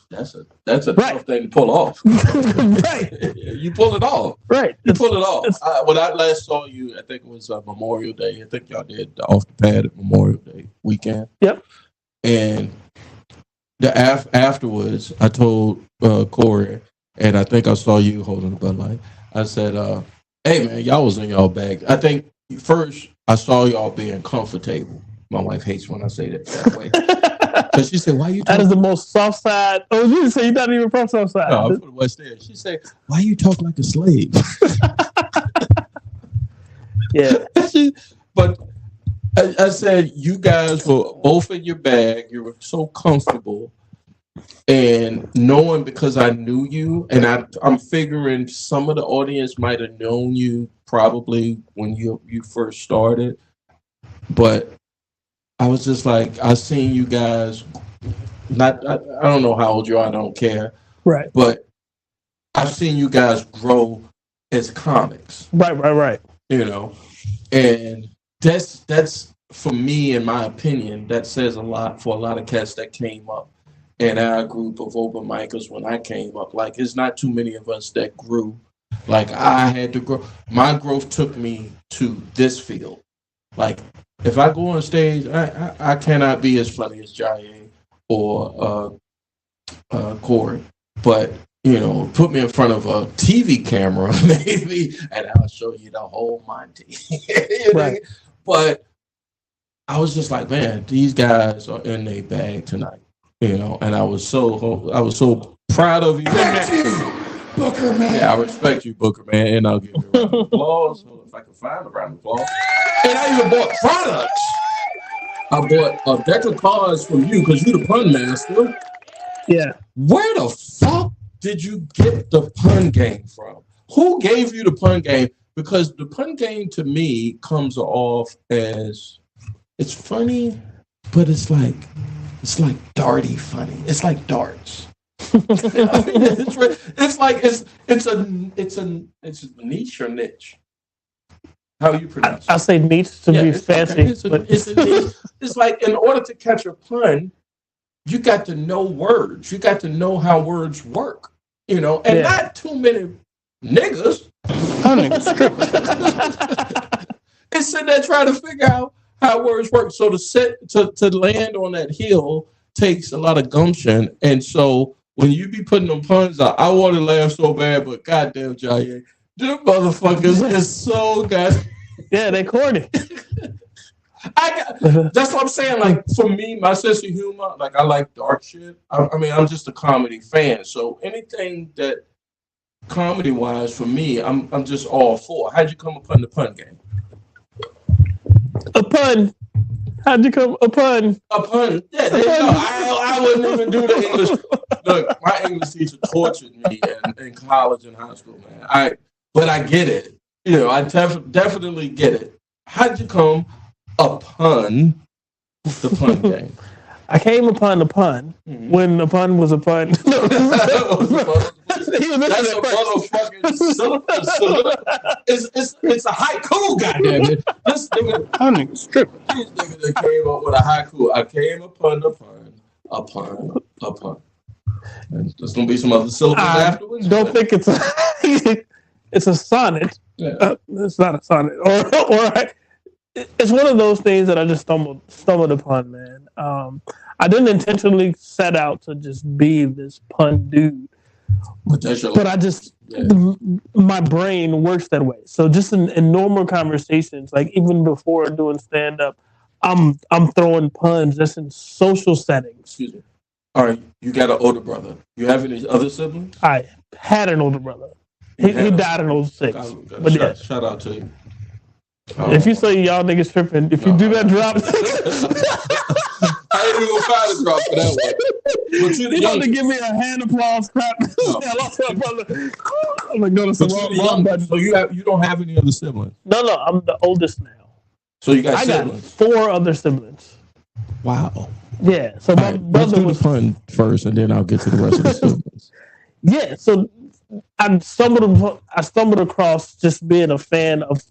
that's a right. Tough thing to pull off. Right. You pull it off. Right. You pull it off. When I last saw you, I think it was Memorial Day. I think y'all did the Off the Pad at Memorial Day weekend. Yep. And afterwards, I told Corey, and I think I saw you holding the Bud Light. I said, hey, man, y'all was in y'all bag. I think first I saw y'all being comfortable. My wife hates when I say that way. Because she said, why you talking? That is the most soft side. Oh, you say you're not even from South Side. No, I'm from the West End. She said, why you talk like a slave? Yeah. But I said, you guys were both in your bag. You were so comfortable. And knowing, because I knew you, and I'm figuring some of the audience might have known you probably when you first started. But I was just like, I seen you guys, I don't know how old you are, I don't care. Right. But I've seen you guys grow as comics. Right. You know, and that's for me, in my opinion, that says a lot for a lot of cats that came up in our group of open micers when I came up. Like, it's not too many of us that grew. Like, I had to grow. My growth took me to this field. Like, if I go on stage, I cannot be as funny as Jaye or Corey, but you know, put me in front of a TV camera maybe, and I'll show you the whole Monty. Right. But I was just like, man, these guys are in their bag tonight, you know, and I was so proud of you. Booker, man. Yeah, I respect you, Booker, man, and I'll give you a round of applause. So if I can find a round of applause. And I even bought products. I bought a deck of cards from you because you're the pun master. Yeah. Where the fuck did you get the pun game from? Who gave you the pun game? Because the pun game to me comes off as, it's funny, but it's like darty funny. It's like darts. It's a niche or niche. How do you pronounce it? I say niche to be fancy. Okay. It's a niche. It's like, in order to catch a pun, you got to know words. You got to know how words work. You know, and not too many niggas. That nigga stripping. And sitting there trying to figure out how words work. So to land on that hill takes a lot of gumption. And so when you be putting them puns out, I want to laugh so bad, but goddamn, Jay, them motherfuckers is so good. Yeah, they corny. That's what I'm saying. Like for me, my sense of humor, like I like dark shit. I mean, I'm just a comedy fan. So anything that comedy wise for me, I'm just all for. How'd you come upon the pun game? A pun. How'd you come? A pun. A pun. Yeah, there you go. I wouldn't even do the English. Look, my English teacher tortured me in college and high school, man. But I get it. You know, I definitely get it. How'd you come upon the pun game? I came upon the pun when the pun was a pun. That's a motherfucking syllable. It's a haiku, goddammit. This nigga, That nigga stripping. this nigga that came up with a haiku. I came upon the pun, a pun. And there's gonna be some other syllables afterwards. Don't think it's a sonnet. Yeah. It's not a sonnet, or it's one of those things that I just stumbled upon, man. I didn't intentionally set out to just be this pun dude, but I just my brain works that way. So just in normal conversations, like even before doing stand up, I'm throwing puns just in social settings. Excuse me. All right, you got an older brother. You have any other siblings? I had an older brother. He died in 06. But yeah. Shout out to you. If you say y'all niggas tripping, if you do that drop, I ain't even gonna find a drop for that one. But you're the you have to youngest. give me a hand applause clap. No. I lost my brother. I'm like, no, that's the But you're the wrong youngest, button. so you don't have any other siblings. No, I'm the oldest now. So you got I got siblings. 4 other siblings. Wow. Yeah, so my Let's brother do was the fun first, and then I'll get to the rest of the siblings. yeah. So I stumbled across just being a fan of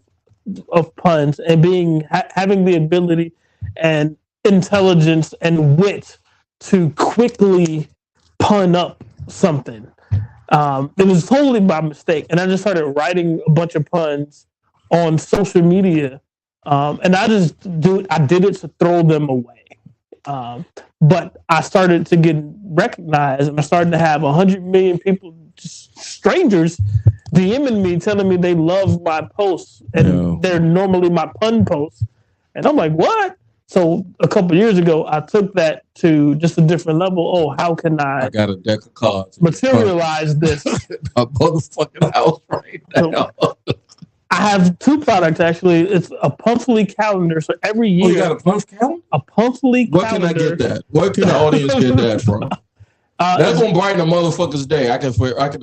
puns and having the ability and intelligence and wit to quickly pun up something. It was totally by mistake, and I just started writing a bunch of puns on social media, and I did it to throw them away. But I started to get recognized, and I started to have 100 million people, just strangers, DMing me, telling me they love my posts, and they're normally my pun posts. And I'm like, what? So a couple years ago, I took that to just a different level. Oh, how can I got a deck of cards. materialize this? A motherfucking house right now. I have 2 products, actually. It's a Pumpfully calendar. So every year, You got a punch calendar? a Pumpfully Where calendar. can I get that? Where can the audience get that from? That's gonna brighten a motherfucker's day. I can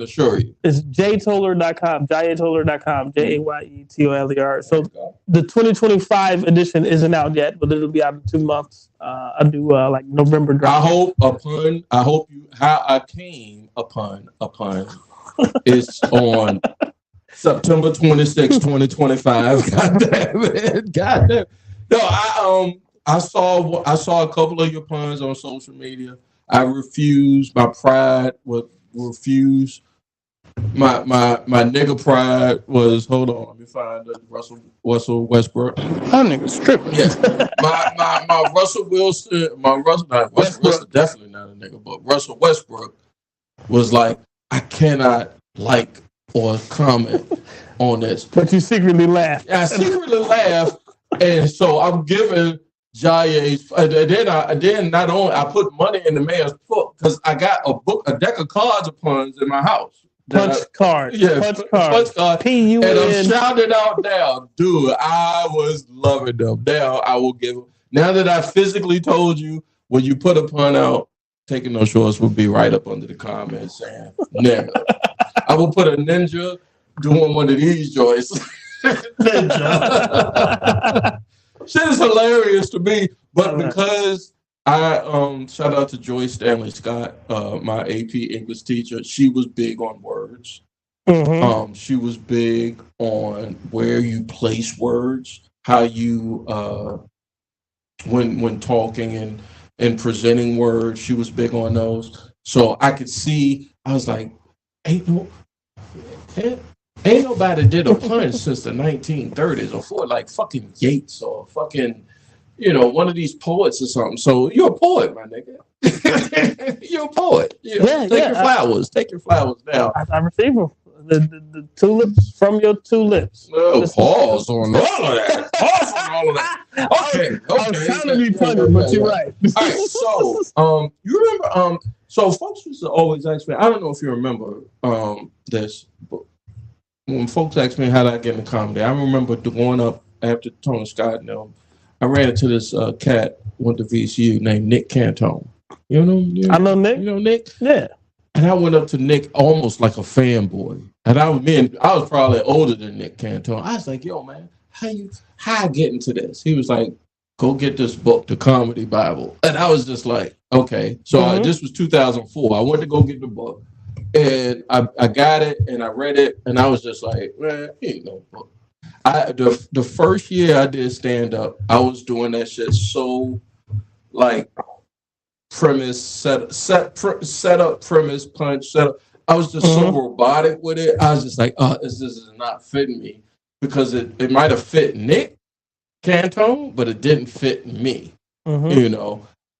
assure you. It's jaytoller.com, jayetoller.com, JAYETOLER. So the 2025 edition isn't out yet, but it'll be out in 2 months. I do like November drop. I hope how I came upon a pun is on September 26, 2025. God damn it. God damn. No, I saw a couple of your puns on social media. I refuse. My pride would refuse. My nigga pride was. Hold on, let me find it. Russell Westbrook. That nigga stripping. Yeah, my Russell Wilson. Russell Wilson definitely not a nigga, but Russell Westbrook was like, I cannot like or comment on this. But you secretly laugh. I secretly laugh, and so I'm giving Jaye's. Then not only I put money in the man's book because I got a deck of cards of puns in my house. Punch card. Yeah, punch card. And I'm PUN. shouting out now, dude. I was loving them. Now I will give them. Now that I physically told you, when you put a pun out, taking no shorts will be right up under the comments saying nigga. I will put a ninja doing one of these joints. Ninja. Shit is hilarious to me, but because I shout out to Joyce Stanley Scott, my AP English teacher. She was big on words. Mm-hmm. She was big on where you place words, how you when talking and presenting words. She was big on those. So I could see. I was like, ain't Ain't nobody did a punch since the 1930s or for like fucking Yates or fucking, one of these poets or something. So you're a poet, my nigga. You're a poet. Take your flowers. Take your flowers now. I receive them. The tulips from your tulips. No, pause on all of that. Pause on all of that. Okay. I was trying to be funny, but you're right. All right. So, you remember? So folks used to always ask me. I don't know if you remember this, but when folks ask me how did I get into comedy, I remember going up after Tony Scott. I ran into this cat went to VCU named Nick Cantone. You know? I know Nick. You know Nick? Yeah. And I went up to Nick almost like a fanboy. And I was probably older than Nick Cantone. I was like, yo, man, how I get into this? He was like, go get this book, The Comedy Bible. And I was just like, okay. So this was 2004. I went to go get the book. And I got it and I read it. And I was just like, man, ain't no book. The first year I did stand up, I was doing that shit so like premise, set up, premise, punch, set up. I was just so robotic with it. I was just like, this is not fitting me because it might have fit Nick Cantone, but it didn't fit me,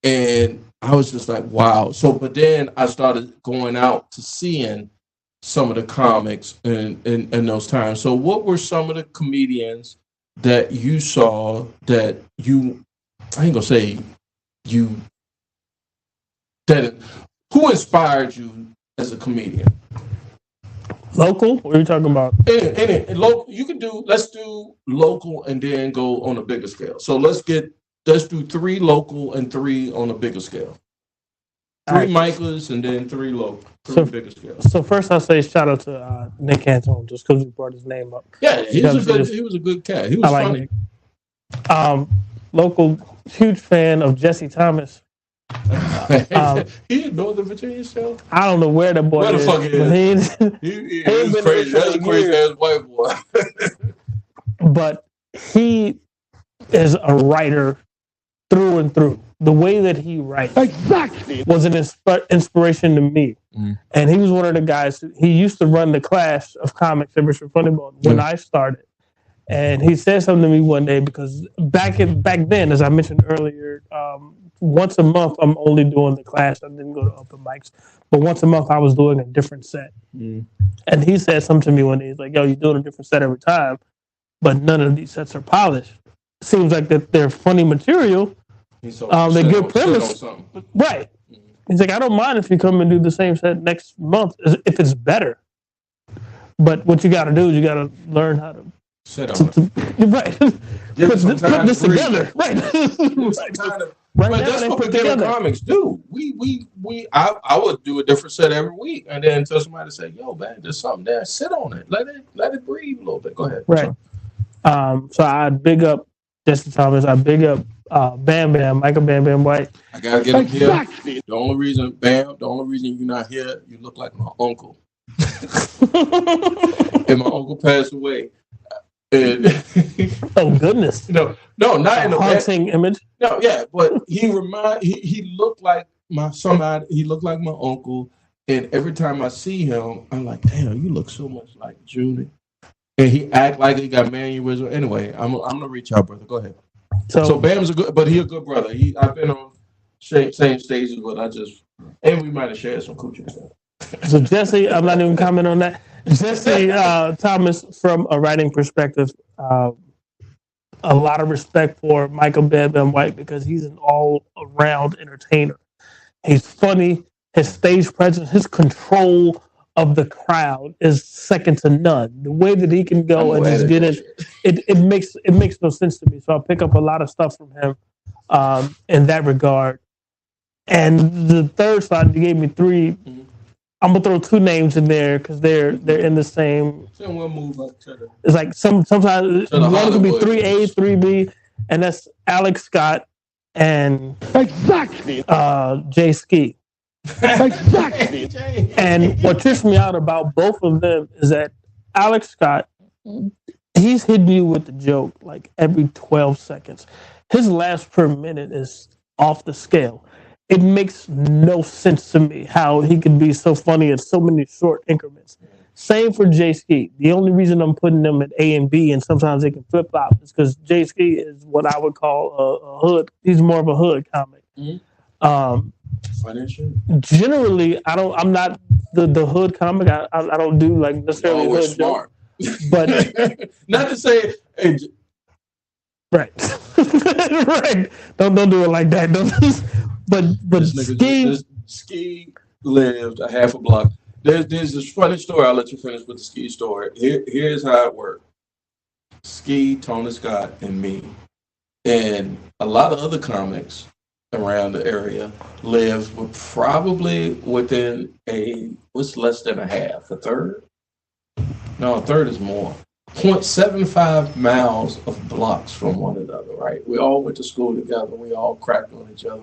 And I was just like, wow. So, but then I started going out to seeing some of the comics in those times. So what were some of the comedians that you saw that I ain't gonna say you, who inspired you as a comedian? Local? What are you talking about? Local. Let's do local and then go on a bigger scale. So let's do 3 local and 3 on a bigger scale. 3 Michaels and then 3 local. 3 bigger scale. So first I'll say shout out to Nick Cantone just because you brought his name up. Yeah, he was a good cat. He was funny. Like local, huge fan of Jesse Thomas. He in Northern Virginia still? I don't know where the boy is. Where the fuck he is? He's crazy. That's a crazy ass white boy. But he is a writer through and through. The way that he writes was an inspiration to me. And he was one of the guys, he used to run the class of comics at Richard Funny Bone when I started. And he said something to me one day because back then, as I mentioned earlier, once a month I'm only doing the class. I didn't go to open mics, but once a month I was doing a different set. And he said something to me one day. He's like, "Yo, you're doing a different set every time, but none of these sets are polished. Seems like that they're funny material. They're good premise, right?" He's like, "I don't mind if you come and do the same set next month if it's better. But what you got to do is you got to learn how to." Right. Put this together. Right. But that's what beginner comics do. I would do a different set every week and then tell somebody to say, yo, man, there's something there. Sit on it. Let it breathe a little bit. Go ahead. Right. So I big up Jesse Thomas. I big up Bam Bam, Michael Bam Bam White. I gotta get him here. The only reason you're not here, you look like my uncle. And my uncle passed away. Oh goodness! No, not in a haunting image. No, yeah, but he looked like somebody. He looked like my uncle, and every time I see him, I'm like, damn, you look so much like Judy. And he act like he got mannerism. Anyway, I'm gonna reach out, brother. Go ahead. So Bam's he a good brother. I've been on same stages, but and we might have shared some coochie stuff. So Jesse, I'm not even commenting on that. Jesse Thomas, from a writing perspective, a lot of respect for Michael Bam Bam White because he's an all-around entertainer. He's funny. His stage presence, his control of the crowd is second to none. The way that he can go and just get it makes no sense to me. So I pick up a lot of stuff from him in that regard. And the third slide, you gave me 3. I'm gonna throw 2 names in there because they're in the same. So we'll move up to it's like sometimes one could be 3A, 3B, and that's Alex Scott and Jay Ski. And what trips me out about both of them is that Alex Scott, he's hitting you with the joke like every 12 seconds. His laughs per minute is off the scale. It makes no sense to me how he could be so funny in so many short increments. Same for J Ski. The only reason I'm putting them at A and B, and sometimes they can flip flop, is because J Ski is what I would call a hood. He's more of a hood comic. Financial. Generally, I'm not the hood comic. I don't do like necessarily We're hood smart. but Not to say, hey, right, right. Don't do it like that. But Ski lived a half a block. There's this funny story. I'll let you finish with the Ski story. Here's how it worked. Ski, Tony Scott, and me, and a lot of other comics around the area live probably within what's less than a half, a third? No, a third is more. 0.75 miles of blocks from one another, right? We all went to school together. We all cracked on each other.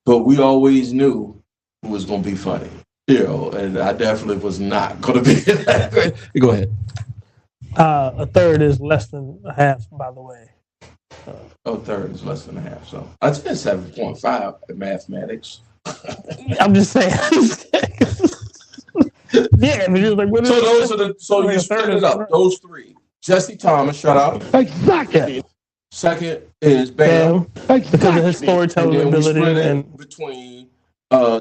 But we always knew who was going to be funny, and I definitely was not going to be that great. Go ahead. A third is less than a half, by the way. A third is less than a half. So I said 7.5 in mathematics. I'm just saying. Yeah, and you're like, what is so you split it up. Those three. Jesse Thomas, shout out. Exactly. Second is Bam. Because of his storytelling ability and between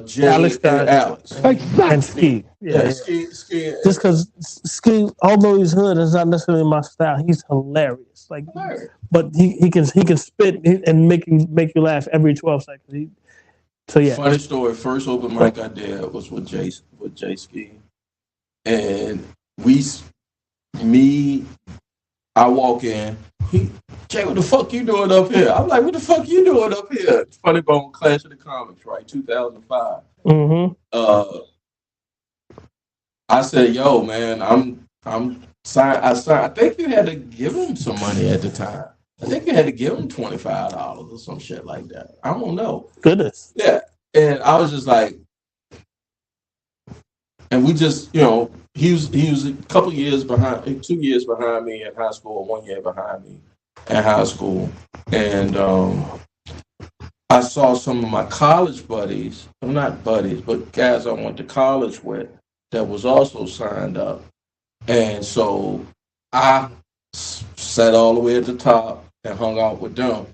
Jay Alex and Alex. and Ski. Yeah. Ski. Just because Ski, although he's hood, is not necessarily my style. He's hilarious. Like, but he can spit and make you laugh every 12 seconds. So yeah. Funny story. First open mic I did was with Jay Ski, and I walk in. Jay, what the fuck you doing up here? I'm like, what the fuck you doing up here? Funny Bone Clash of the Comics, right? 2005. Mm-hmm. I said, yo, man, I'm signed. I think you had to give him some money at the time. I think you had to give him $25 or some shit like that. I don't know. Goodness. Yeah. And I was just like, and we just, he was a couple years behind, 2 years behind me in high school, 1 year behind me in high school. And I saw some of my college buddies, well, not buddies, but guys I went to college with that was also signed up. And so I sat all the way at the top and hung out with them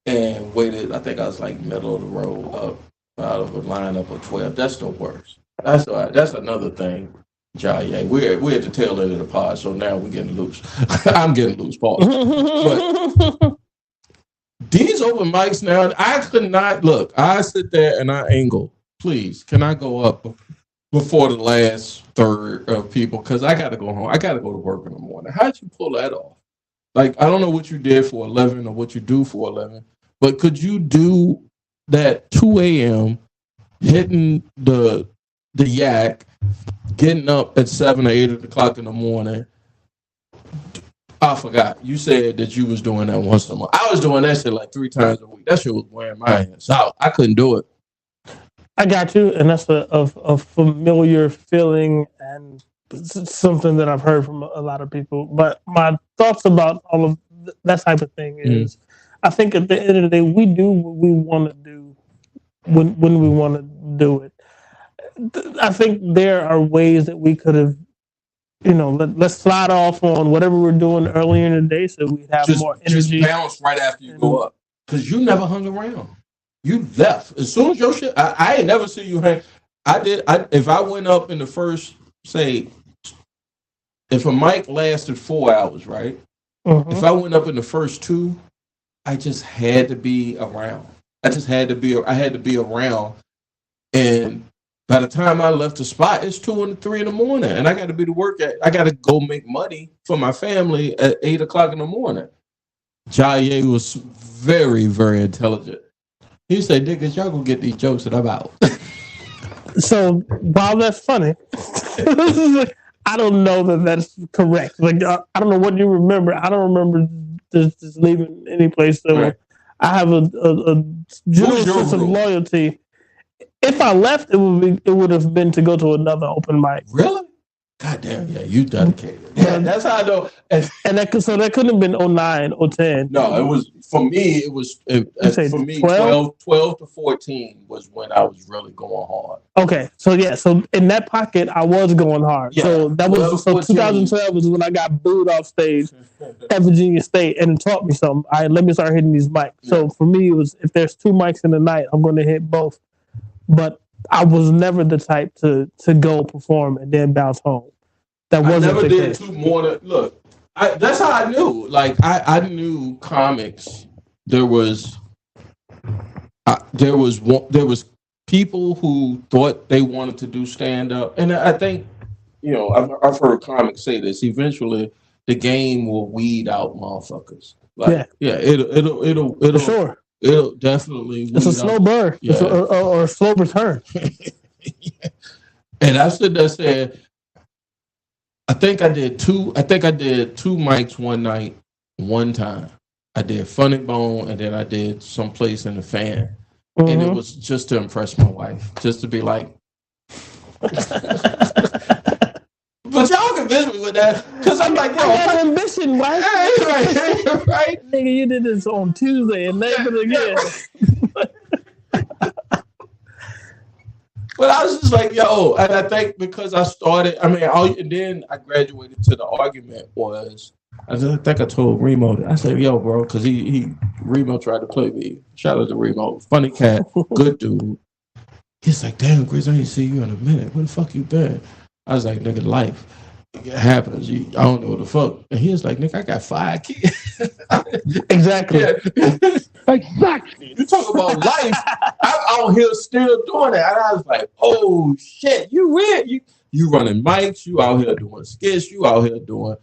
and waited. I think I was like middle of the road up out of a lineup of 12. That's the worst. That's all right. That's another thing, Jay. We're at the tail end of the pod, so now we're getting loose. I'm getting loose, Paul. But these open mics now, I could not look. I sit there and I angle. Please, can I go up before the last third of people? Because I got to go home. I got to go to work in the morning. How'd you pull that off? Like, I don't know what you did for 11 or what you do for 11, but could you do that 2 a.m., hitting the yak, getting up at 7 or 8 o'clock in the morning? I forgot. You said that you was doing that once a month. I was doing that shit like 3 times a week. That shit was wearing my ass out. I couldn't do it. I got you, and that's a familiar feeling and something that I've heard from a lot of people. But my thoughts about all of that type of thing is, I think at the end of the day, we do what we want to do when we want to do it. I think there are ways that we could have, let's slide off on whatever we're doing earlier in the day so we have more energy. Just bounce right after you go up. Because you never hung around. You left. As soon as your shit, I ain't never see you hang. If I went up in the first, say, if a mic lasted 4 hours, right? Mm-hmm. If I went up in the first 2, I just had to be around. I had to be around. And by the time I left the spot, it's 2 and 3 in the morning. And I got to be to work I got to go make money for my family at 8 o'clock in the morning. Jay was very, very intelligent. He said, niggas, y'all gonna get these jokes and I'm out. So, while that's funny, I don't know that that's correct. Like, I don't know what you remember. I don't remember just leaving any place. So, right. I have a general sense of loyalty. If I left, it would have been to go to another open mic. Really? God damn, yeah, you dedicated. Yeah, that's how I know. And that couldn't have been 09 or 10. No, it was for me. It was for me 12 to 14 was when I was really going hard. Okay, so in that pocket I was going hard. Yeah. So that was 2012 is when I got booed off stage at Virginia State, and it taught me something. Let me start hitting these mics. Yeah. So for me, it was if there's 2 mics in the night, I'm going to hit both. But I was never the type to go perform and then bounce home. That wasn't I never the did case. 2 more. Look, that's how I knew. Like I knew comics. There was people who thought they wanted to do stand up, and I think I've heard comics say this. Eventually, the game will weed out motherfuckers. Like, yeah, it'll for sure. It'll definitely. It's a slow burn, yeah. or a slow return. Yeah. And I stood there said, I think I did 2 mics one night, one time. I did Funny Bone, and then I did Someplace in the Fan, and it was just to impress my wife, just to be like. But y'all convinced me with that, because I'm like, yo, I got ambition, wife. Right? Nigga, you did this on Tuesday and never again. But I was just like, yo, and I think because I started, and then I graduated to the argument was, I think I told Remo, I said, yo, bro, because Remo tried to play me. Shout out to Remo, funny cat, good dude. He's like, damn, Chris, I ain't see you in a minute. Where the fuck you been? I was like, nigga, life. It happens. I don't know what the fuck. And he was like, nigga, I got 5 kids. Exactly. Yeah. Exactly. You talk about life. I'm out here still doing it. And I was like, oh shit, you weird. You running mics, you out here doing skits, you out here doing.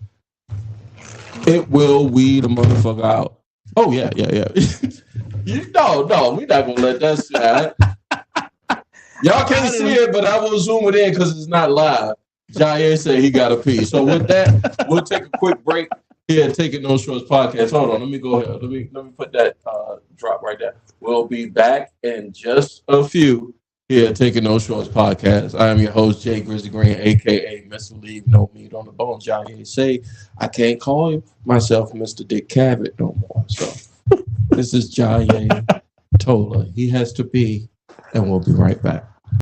It will weed a motherfucker out. Oh yeah. No, we're not gonna let that slide. Y'all can't see it, but I will zoom it in because it's not live. Jair said he got a pee. So with that, we'll take a quick break here at Taking No Shorts podcast. Hold on, let me go ahead. Let me put that drop right there. We'll be back in just a few here at Taking No Shorts podcast. I am your host, Jay Grizzly Green, aka Mr. Leave No Meat on the Bone. Jair say I can't call myself Mr. Dick Cavett no more. So this is Jair Tola. He has to be, and we'll be right back.